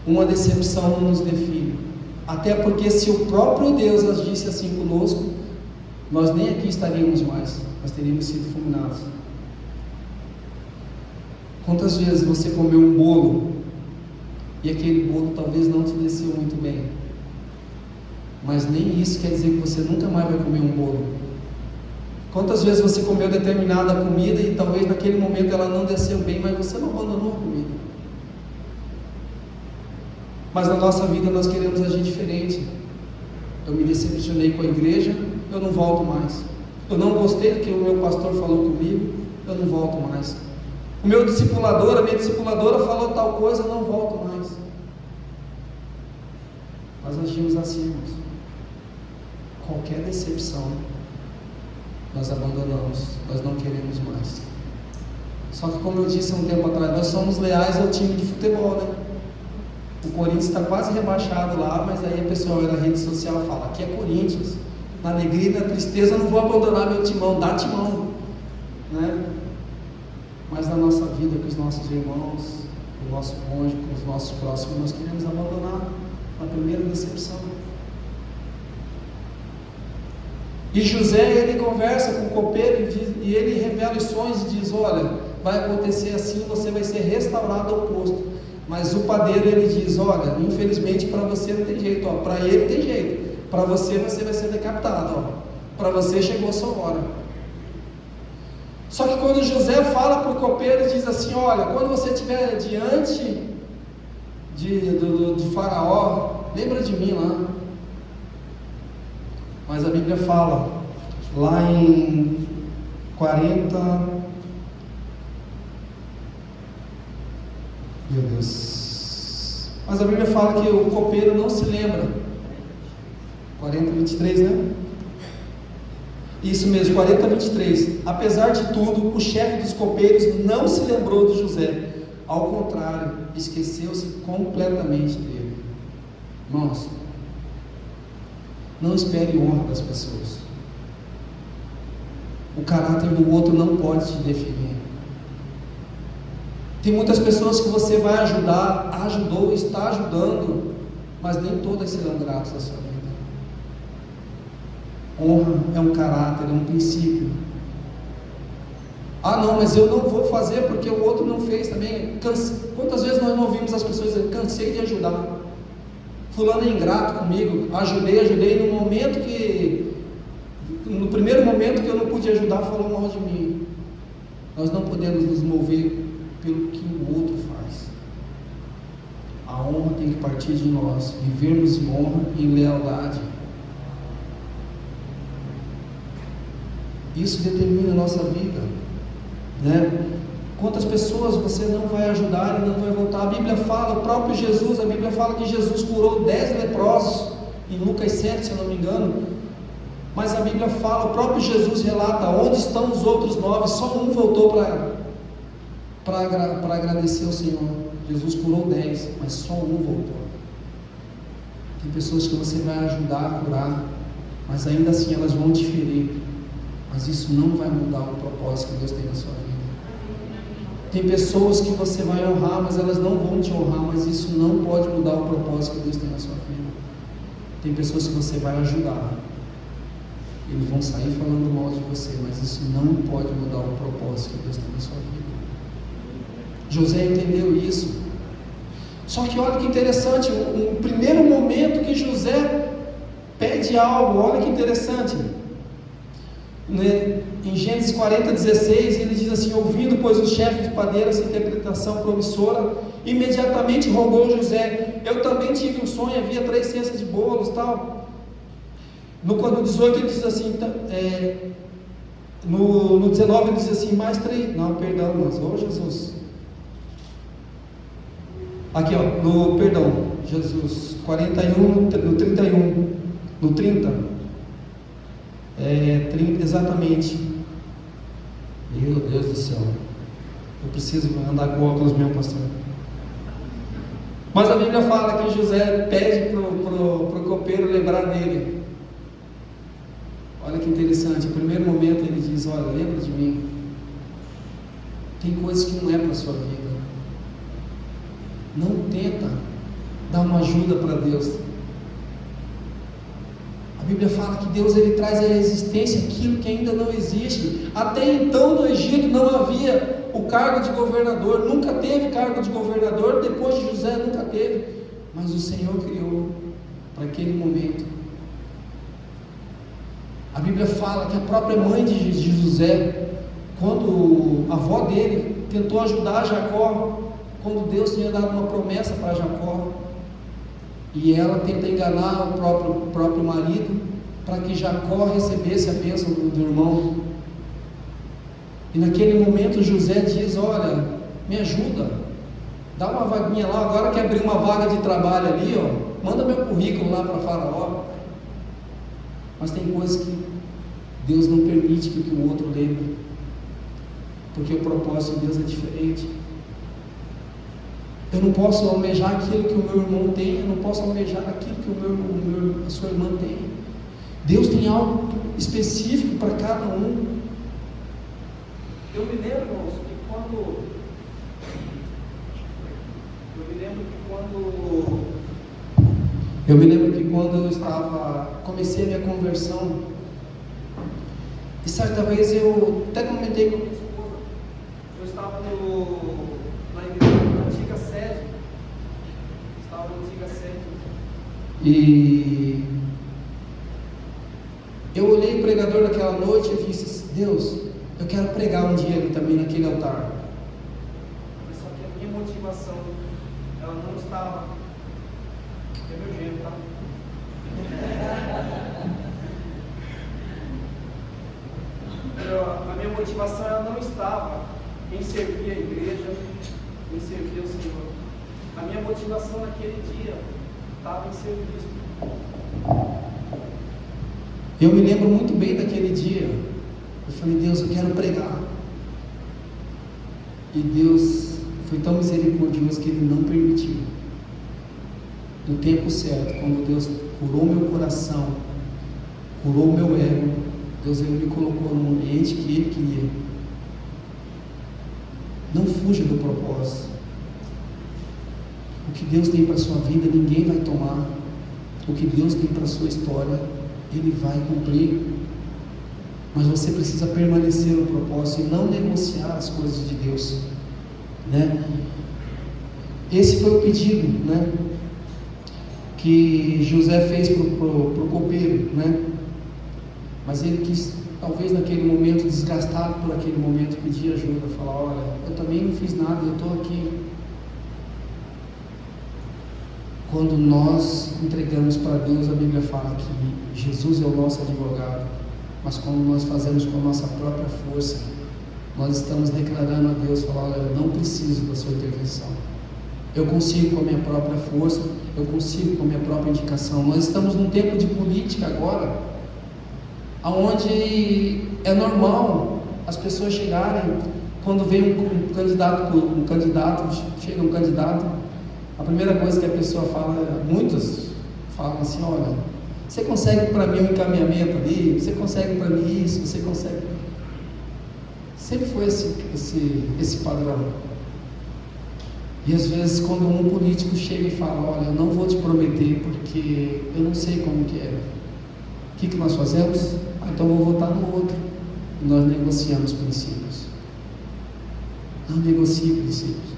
D: Uma decepção não nos define. Até porque se o próprio Deus agisse assim conosco, nós nem aqui estaríamos mais, nós teríamos sido fulminados. Quantas vezes você comeu um bolo e aquele bolo talvez não te desceu muito bem, mas nem isso quer dizer que você nunca mais vai comer um bolo. Quantas vezes você comeu determinada comida e talvez naquele momento ela não desceu bem, mas você não abandonou a comida. Mas na nossa vida nós queremos agir diferente. Eu me decepcionei com a igreja, eu não volto mais. Eu não gostei do que o meu pastor falou comigo, eu não volto mais. O meu discipulador, a minha discipuladora falou tal coisa, eu não volto mais. Nós agimos assim, irmãos. Qualquer decepção nós abandonamos, nós não queremos mais. Só que, como eu disse há um tempo atrás, nós somos leais ao time de futebol, né? O Corinthians está quase rebaixado lá, mas aí a pessoa na rede social fala: aqui é Corinthians, na alegria e na tristeza eu não vou abandonar meu timão, dá timão, né? Mas na nossa vida, com os nossos irmãos, com o nosso cônjuge, com os nossos próximos, nós queremos abandonar na primeira decepção. E José, ele conversa com o copeiro e ele revela os sonhos e diz: olha, vai acontecer assim, você vai ser restaurado ao posto. Mas o padeiro, ele diz: olha, infelizmente para você não tem jeito, para ele tem jeito, para você vai ser decapitado, para você chegou a sua hora. Só que quando José fala para o copeiro, ele diz assim: olha, quando você estiver diante de Faraó, lembra de mim lá. Mas a Bíblia fala, lá em 40, meu Deus, mas a Bíblia fala que o copeiro não se lembra, 40, 23, né? Isso mesmo, 40, 23. Apesar de tudo, o chefe dos copeiros não se lembrou de José, ao contrário, esqueceu-se completamente dele. Irmãos, não espere honra das pessoas. O caráter do outro não pode te definir. Tem muitas pessoas que você vai ajudar, ajudou, está ajudando, mas nem todas serão gratas à sua vida. Honra é um caráter, é um princípio. Ah não, mas eu não vou fazer porque o outro não fez também. Quantas vezes nós não ouvimos as pessoas dizer: cansei de ajudar, fulano é ingrato comigo, ajudei no primeiro momento que eu não pude ajudar, falou mal de mim. Nós não podemos nos mover pelo que o outro faz. A honra tem que partir de nós, vivermos em honra e em lealdade. Isso determina a nossa vida, né? Quantas pessoas você não vai ajudar e não vai voltar? A Bíblia fala, o próprio Jesus, a Bíblia fala que Jesus curou 10 leprosos, em Lucas 7, se eu não me engano. Mas a Bíblia fala, o próprio Jesus relata: onde estão os outros 9? Só um voltou para agradecer ao Senhor. Jesus curou 10, mas só um voltou. Tem pessoas que você vai ajudar a curar, mas ainda assim elas vão te ferir. Mas isso não vai mudar o propósito que Deus tem na sua vida. Tem pessoas que você vai honrar, mas elas não vão te honrar, mas isso não pode mudar o propósito que Deus tem na sua vida. Tem pessoas que você vai ajudar, eles vão sair falando mal de você, mas isso não pode mudar o propósito que Deus tem na sua vida. José entendeu isso. Só que olha que interessante, o primeiro momento que José pede algo, olha que interessante. Em Gênesis 40, 16, ele diz assim: ouvindo, pois, o chefe de padeiro essa interpretação promissora, imediatamente rogou José: eu também tive um sonho, havia 3 cestas de bolos, tal. No 18 ele diz assim, no 19 ele diz assim, mais 3, não, perdão, mas, Jesus, aqui Jesus, 41, no 31, no 30, 30 exatamente. Meu Deus do céu, eu preciso andar com óculos mesmo, pastor. Mas a Bíblia fala que José pede pro copeiro lembrar dele. Olha que interessante, no primeiro momento ele diz: olha, lembra de mim. Tem coisas que não é para a sua vida. Não tenta dar uma ajuda para Deus. A Bíblia fala que Deus, ele traz à existência aquilo que ainda não existe. Até então no Egito não havia o cargo de governador, nunca teve cargo de governador, depois de José nunca teve, mas o Senhor criou para aquele momento. A Bíblia fala que a própria mãe de José, quando a avó dele tentou ajudar Jacó, quando Deus tinha dado uma promessa para Jacó, e ela tenta enganar o próprio marido, para que Jacó recebesse a bênção do irmão. E naquele momento José diz: olha, me ajuda, dá uma vaguinha lá, agora que abrir uma vaga de trabalho ali, manda meu currículo lá para Faraó. Mas tem coisas que Deus não permite que o outro lembre, porque o propósito de Deus é diferente. Eu não posso almejar aquilo que o meu irmão tem, eu não posso almejar aquilo que a sua irmã tem. Deus tem algo específico para cada um. Eu me lembro, irmãos, que quando eu comecei a minha conversão, e certa vez eu até comentei com a minha esposa, eu estava na igreja, na antiga sede, e eu olhei o pregador daquela noite e disse: Deus, eu quero pregar um dia ali também naquele altar. Mas só que a minha motivação, ela não estava, é meu jeito, tá? A minha motivação, ela não estava em servir a igreja, em servir o Senhor. A minha motivação naquele dia estava em ser visto. Eu me lembro muito bem daquele dia. Eu falei: Deus, eu quero pregar. E Deus foi tão misericordioso que Ele não permitiu. No tempo certo, quando Deus curou meu coração, curou meu ego, Deus Ele me colocou num ambiente que Ele queria. Não fuja do propósito. O que Deus tem para a sua vida, ninguém vai tomar. O que Deus tem para a sua história, Ele vai cumprir. Mas você precisa permanecer no propósito e não negociar as coisas de Deus, né? Esse foi o pedido, né, que José fez para o copeiro, né? Mas ele quis, talvez naquele momento, desgastado por aquele momento, pedir ajuda, falar: olha, eu também não fiz nada, eu estou aqui. Quando nós entregamos para Deus, a Bíblia fala que Jesus é o nosso advogado, mas quando nós fazemos com a nossa própria força, nós estamos declarando a Deus, falar: olha, eu não preciso da sua intervenção, eu consigo com a minha própria força, eu consigo com a minha própria indicação. Nós estamos num tempo de política agora, onde é normal as pessoas chegarem, quando vem um candidato, chega um candidato, a primeira coisa que a pessoa fala, muitos falam assim: olha, você consegue para mim um encaminhamento ali? Você consegue para mim isso? Você consegue? Sempre foi esse padrão. E às vezes quando um político chega e fala: olha, eu não vou te prometer porque eu não sei como que é, o que nós fazemos? Então eu vou votar no outro. E nós negociamos princípios. Não negocie princípios.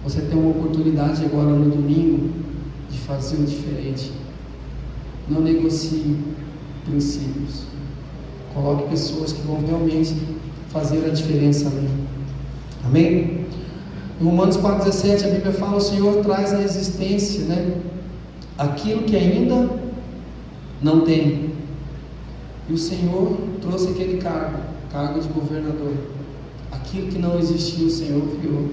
D: Você tem uma oportunidade agora no domingo de fazer o diferente. Não negocie princípios. Coloque pessoas que vão realmente fazer a diferença ali. Amém? Em Romanos 4,17 a Bíblia fala: o Senhor traz à existência, né, aquilo que ainda não tem. E o Senhor trouxe aquele cargo de governador. Aquilo que não existia, o Senhor criou.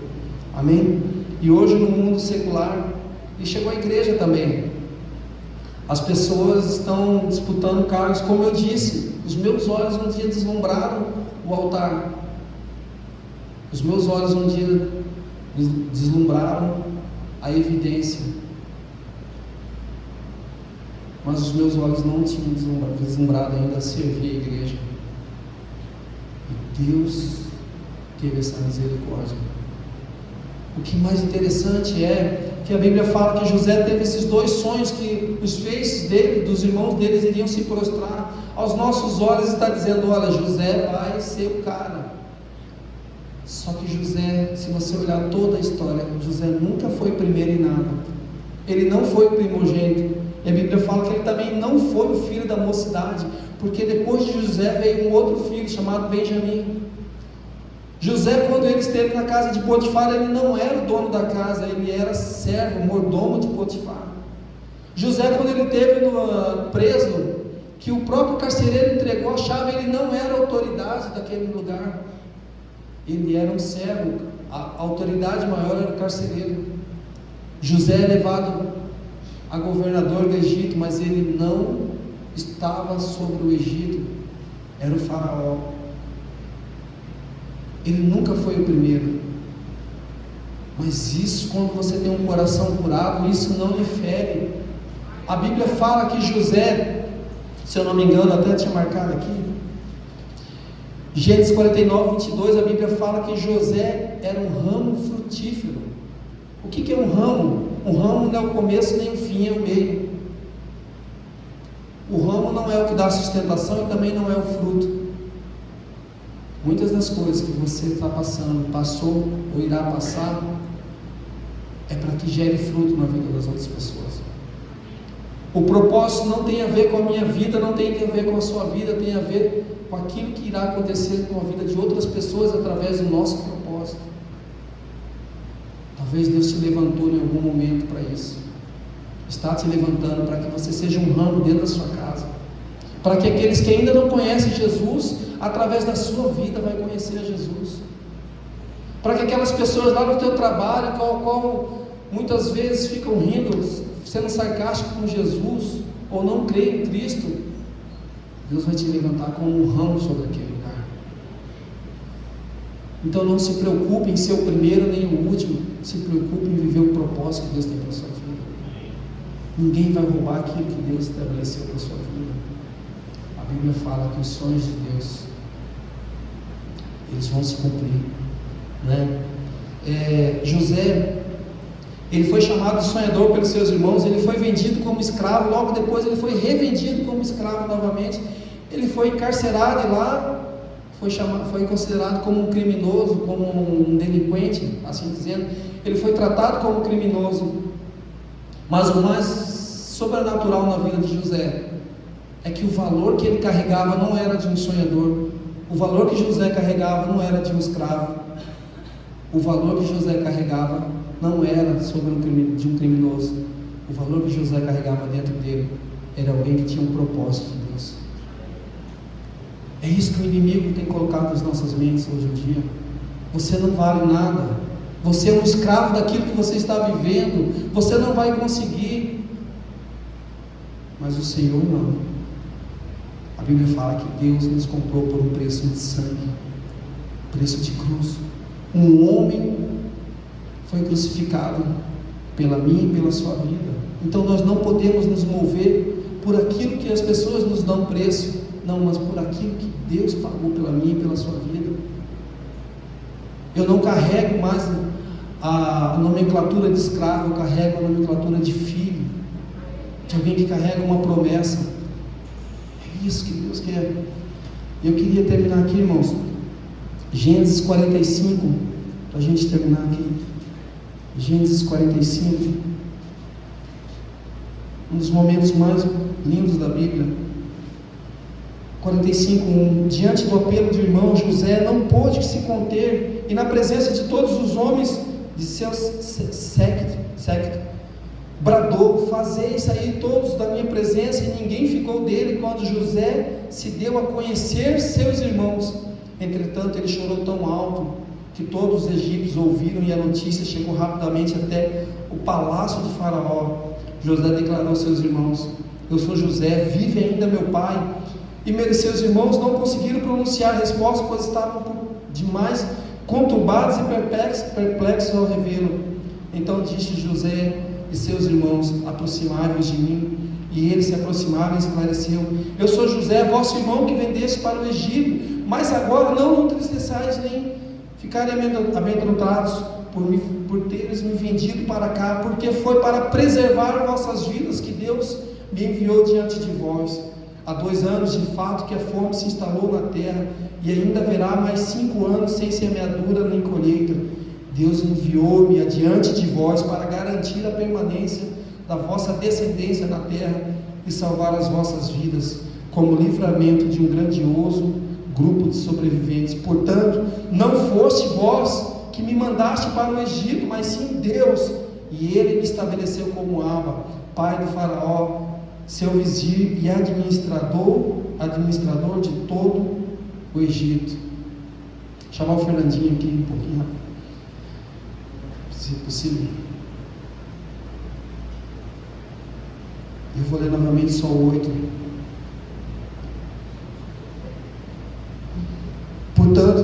D: Amém? E hoje no mundo secular, e chegou a igreja também, as pessoas estão disputando cargos. Como eu disse, os meus olhos um dia deslumbraram o altar. Os meus olhos um dia deslumbraram a evidência. Mas os meus olhos não tinham deslumbrado ainda a servir a igreja. E Deus teve essa misericórdia. O que mais interessante é que a Bíblia fala que José teve esses dois sonhos, que os feixes dele, dos irmãos deles, iriam se prostrar. Aos nossos olhos está dizendo: olha, José vai ser o cara. Só que José, se você olhar toda a história, José nunca foi primeiro em nada. Ele não foi o primogênito. E a Bíblia fala que ele também não foi o filho da mocidade, porque depois de José veio um outro filho chamado Benjamim. José, quando ele esteve na casa de Potifar, ele não era o dono da casa, ele era servo, mordomo de Potifar. José, quando ele esteve preso, que o próprio carcereiro entregou a chave, ele não era a autoridade daquele lugar, ele era um servo, a autoridade maior era o carcereiro. José é levado a governador do Egito, mas ele não estava sobre o Egito, era o Faraó. Ele nunca foi o primeiro. Mas isso, quando você tem um coração curado, isso não lhe fere. A Bíblia fala que José, se eu não me engano, até tinha marcado aqui, Gênesis 49, 22, a Bíblia fala que José era um ramo frutífero. O que é um ramo? Um ramo não é o começo nem o fim, é o meio. O ramo não é o que dá sustentação e também não é o fruto. Muitas das coisas que você está passando, passou ou irá passar, é para que gere fruto na vida das outras pessoas. O propósito não tem a ver com a minha vida, não tem a ver com a sua vida, tem a ver com aquilo que irá acontecer com a vida de outras pessoas através do nosso propósito. Talvez Deus te levantou em algum momento para isso. Está te levantando para que você seja um ramo dentro da sua casa, para que aqueles que ainda não conhecem Jesus, através da sua vida vai conhecer a Jesus, para que aquelas pessoas lá no teu trabalho, qual muitas vezes ficam rindo, sendo sarcástico com Jesus, ou não creem em Cristo, Deus vai te levantar como um ramo sobre aquele lugar. Então não se preocupe em ser o primeiro nem o último, se preocupe em viver o propósito que Deus tem para a sua vida. Ninguém vai roubar aquilo que Deus estabeleceu para a sua vida. A Bíblia fala que os sonhos de Deus, eles vão se cumprir, né? José, ele foi chamado de sonhador pelos seus irmãos, ele foi vendido como escravo, logo depois ele foi revendido como escravo novamente, ele foi encarcerado e lá foi considerado como um criminoso, como um delinquente, assim dizendo. Ele foi tratado como criminoso. Mas o mais sobrenatural na vida de José é que o valor que ele carregava não era de um sonhador, o valor que José carregava não era de um escravo, o valor que José carregava não era de um criminoso, o valor que José carregava dentro dele era alguém que tinha um propósito de Deus. É isso que o inimigo tem colocado nas nossas mentes hoje em dia. Você não vale nada, você é um escravo daquilo que você está vivendo, você não vai conseguir. Mas o Senhor não. A Bíblia fala que Deus nos comprou por um preço de sangue, preço de cruz. Um homem foi crucificado pela minha e pela sua vida. Então nós não podemos nos mover por aquilo que as pessoas nos dão preço, não, mas por aquilo que Deus pagou pela minha e pela sua vida. Eu não carrego mais a nomenclatura de escravo, eu carrego a nomenclatura de filho, de alguém que carrega uma promessa. É isso que Deus quer. Eu queria terminar aqui, irmãos, Gênesis 45, para a gente terminar aqui. Gênesis 45, um dos momentos mais lindos da Bíblia. 45:1. Diante do apelo do irmão, José não pôde se conter, e na presença de todos os homens de seu séquito, bradou: fazei sair todos da minha presença. E ninguém ficou dele quando José se deu a conhecer seus irmãos. Entretanto, ele chorou tão alto que todos os egípcios ouviram, e a notícia chegou rapidamente até o palácio de Faraó. José declarou aos seus irmãos: eu sou José, vive ainda meu pai? E seus irmãos não conseguiram pronunciar a resposta, pois estavam demais conturbados e perplexos ao revê-lo. Então disse José e seus irmãos: aproximai-vos de mim. E eles se aproximaram e esclareciam: eu sou José, vosso irmão, que vendeste para o Egito. Mas agora não entristeçais nem ficarem amedrontados por teres me vendido para cá, porque foi para preservar vossas vidas que Deus me enviou diante de vós. Há 2 anos de fato que a fome se instalou na terra, e ainda haverá mais 5 anos sem semeadura nem colheita. Deus enviou-me adiante de vós para garantir a permanência da vossa descendência na terra e salvar as vossas vidas, como livramento de um grandioso grupo de sobreviventes. Portanto, não foste vós que me mandaste para o Egito, mas sim Deus, e Ele me estabeleceu como Abba, pai do Faraó, seu vizir e administrador de todo o Egito. Vou chamar o Fernandinho aqui um pouquinho, se possível. Eu vou ler novamente só o 8.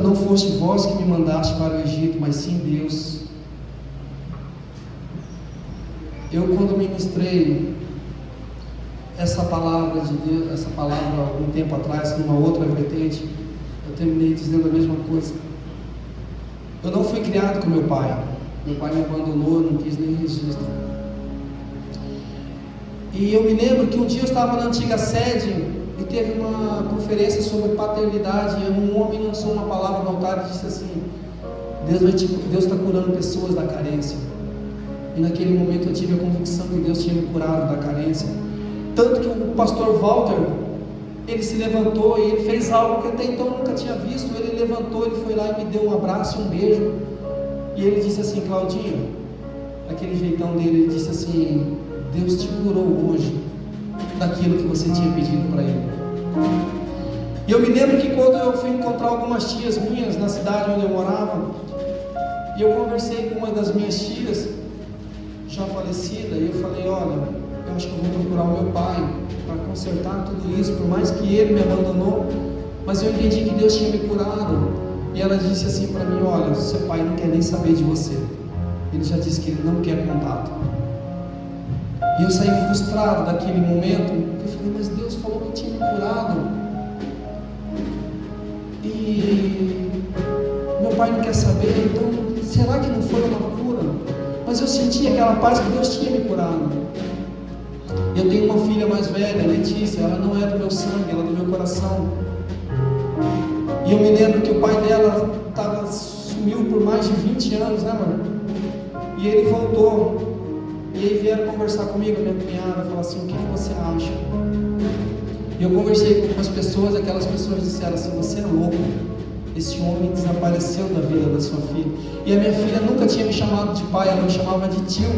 D: não foste vós que me mandaste para o Egito, mas sim Deus. Eu, quando ministrei essa palavra de Deus, essa palavra algum tempo atrás, numa outra vertente, eu terminei dizendo a mesma coisa. Eu não fui criado com meu pai. Meu pai me abandonou, não quis nem registro. E eu me lembro que um dia eu estava na antiga sede e teve uma conferência sobre paternidade, e um homem lançou uma palavra no altar e disse assim: Deus está curando pessoas da carência. E naquele momento eu tive a convicção que Deus tinha me curado da carência. Tanto que o pastor Walter, ele se levantou e ele fez algo que até então eu nunca tinha visto. Ele levantou, ele foi lá e me deu um abraço e um beijo. E ele disse assim: Claudinho, aquele jeitão dele, ele disse assim: Deus te curou hoje daquilo que você tinha pedido para Ele. E eu me lembro que quando eu fui encontrar algumas tias minhas na cidade onde eu morava, e eu conversei com uma das minhas tias, já falecida, e eu falei: olha, eu acho que eu vou procurar o meu pai para consertar tudo isso, por mais que ele me abandonou, mas eu entendi que Deus tinha me curado. E ela disse assim para mim: olha, seu pai não quer nem saber de você, ele já disse que ele não quer contato. E eu saí frustrado daquele momento. Eu falei: mas Deus falou que tinha me curado, e meu pai não quer saber, então será que não foi uma cura? Mas eu senti aquela paz que Deus tinha me curado. Eu tenho uma filha mais velha, Letícia, ela não é do meu sangue, ela é do meu coração. E eu me lembro que o pai dela sumiu por mais de 20 anos, né, mano? E ele voltou. E aí vieram conversar comigo, minha cunhada, falou assim: o que você acha? E eu conversei com algumas pessoas, aquelas pessoas disseram assim: você é louco, esse homem desapareceu da vida da sua filha. E a minha filha nunca tinha me chamado de pai, ela me chamava de tio.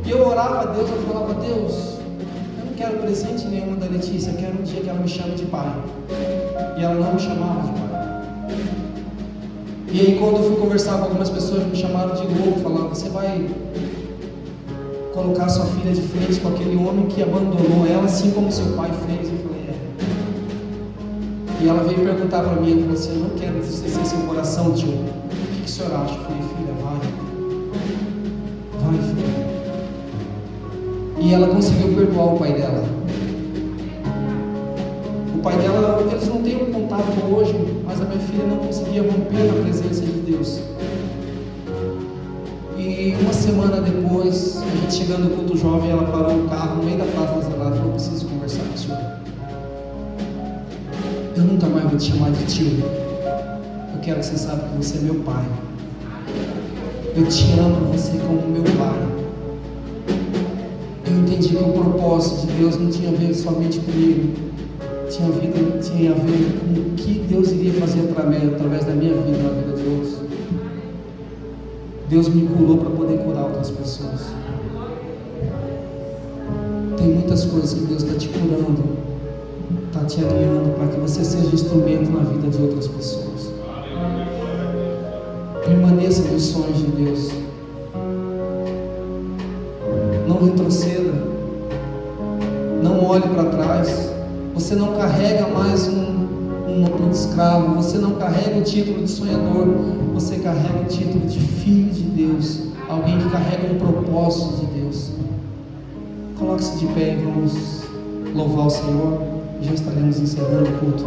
D: E eu orava a Deus, eu falava: Deus, eu não quero presente nenhum da Letícia, eu quero um dia que ela me chame de pai. E ela não me chamava de pai. E aí quando eu fui conversar com algumas pessoas, me chamaram de louco, falavam: você vai colocar sua filha de frente com aquele homem que abandonou ela, assim como seu pai fez? Eu falei: é. E ela veio perguntar para mim, ela falou assim: eu não quero entristecer seu coração, tio, o que o senhor acha? Eu falei: filha, vai filha. E ela conseguiu perdoar o pai dela. O pai dela, eles não têm um contato hoje, mas a minha filha não conseguia romper na presença de Deus. E uma semana depois, a gente chegando no culto jovem, ela parou o carro no meio da praça da cidade e falou: preciso conversar com o senhor. Eu nunca mais vou te chamar de tio. Eu quero que você saiba que você é meu pai. Eu te amo você como meu pai. Eu entendi que o propósito de Deus não tinha a ver somente comigo, tinha a ver com o que Deus iria fazer para mim, através da minha vida, na vida de outros. Deus me curou para poder curar outras pessoas. Tem muitas coisas que Deus está te curando, está te alinhando para que você seja instrumento na vida de outras pessoas. Permaneça nos sonhos de Deus. Não retroceda. Não olhe para trás. Você não carrega mais um escravo. Você não carrega o título de sonhador. Você carrega o título de filho de Deus. Alguém que carrega um propósito de Deus. Coloque-se de pé e vamos louvar o Senhor. E já estaremos encerrando o culto.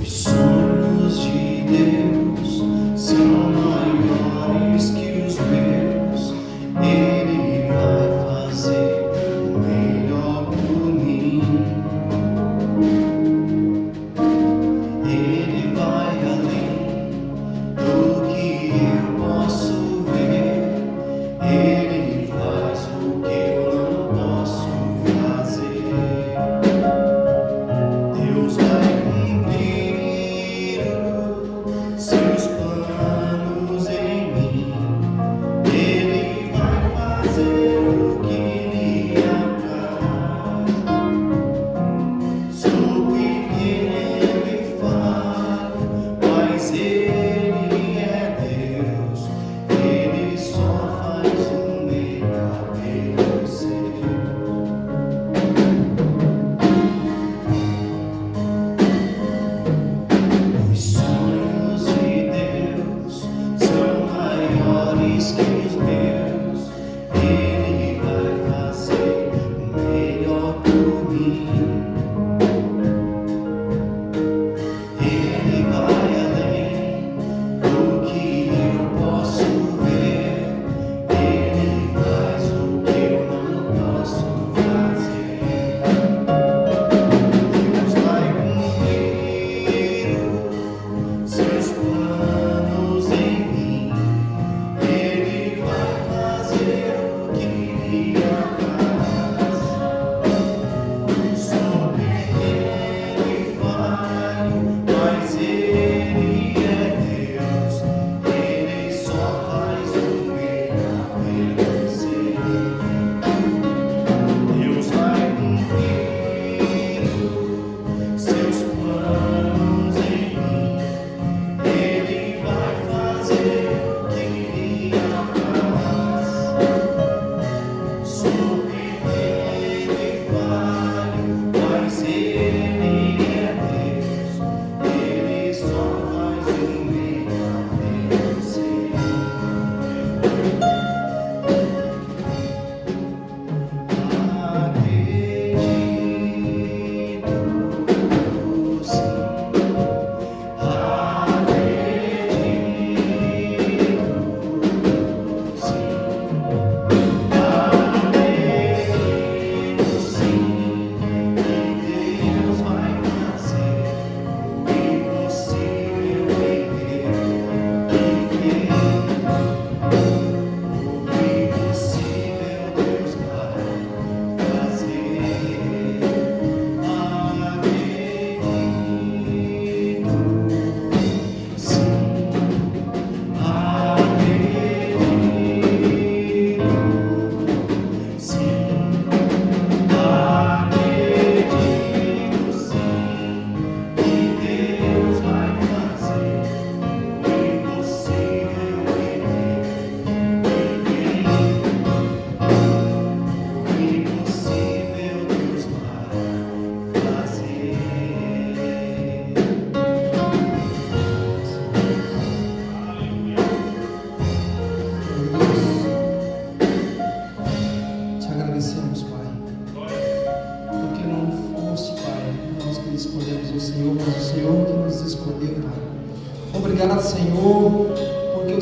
C: Os sonhos de Deus são maiores que os meus. Ele vai fazer o melhor por mim. Ele vai além do que eu posso ver. Ele faz o que eu não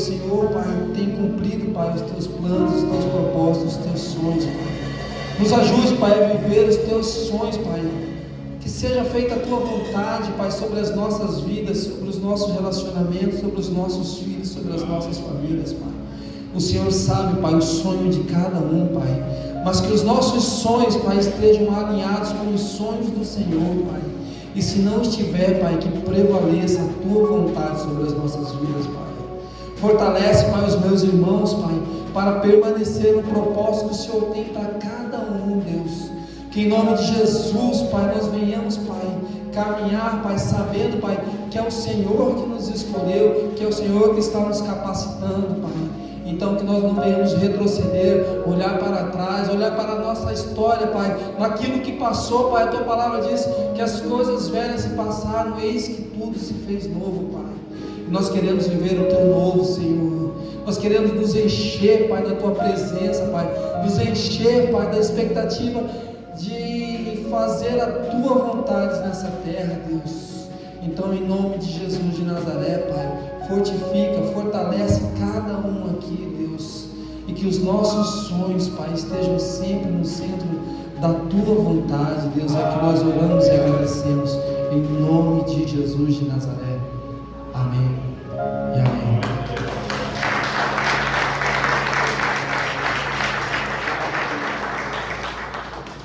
D: Senhor, Pai, tem cumprido, Pai, os teus planos, os teus propósitos, os teus sonhos, Pai. Nos ajude, Pai, a viver os teus sonhos, Pai. Que seja feita a tua vontade, Pai, sobre as nossas vidas, sobre os nossos relacionamentos, sobre os nossos filhos, sobre as nossas famílias, Pai. O Senhor sabe, Pai, o sonho de cada um, Pai. Mas que os nossos sonhos, Pai, estejam alinhados com os sonhos do Senhor, Pai. E se não estiver, Pai, que prevaleça a tua vontade sobre as nossas vidas, Pai. Fortalece, Pai, os meus irmãos, Pai, para permanecer no propósito que o Senhor tem para cada um, Deus. Que em nome de Jesus, Pai, nós venhamos, Pai, caminhar, Pai, sabendo, Pai, que é o Senhor que nos escolheu, que é o Senhor que está nos capacitando, Pai. Então que nós não venhamos retroceder, olhar para trás, olhar para a nossa história, Pai, naquilo que passou, Pai. A tua palavra diz que as coisas velhas se passaram, eis que tudo se fez novo, Pai. E nós queremos viver o teu novo, Senhor. Nós queremos nos encher, Pai, da tua presença, Pai, nos encher, Pai, da expectativa de fazer a tua vontade nessa terra, Deus. Então, em nome de Jesus de Nazaré, Pai, fortifica, fortalece cada um aqui, Deus, e que os nossos sonhos, Pai, estejam sempre no centro da tua vontade, Deus. É que nós oramos e agradecemos em nome de Jesus de Nazaré. Amém e amém.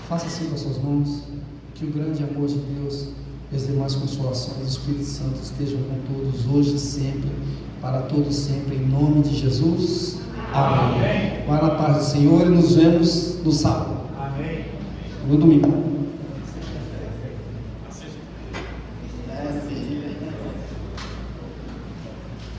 D: Faça assim com as suas mãos. Que o grande amor de Deus e as demais consolações do Espírito Santo estejam com todos hoje e sempre, para todos sempre, em nome de Jesus. Amém. Vá na paz do Senhor e nos vemos no sábado. Amém. No domingo.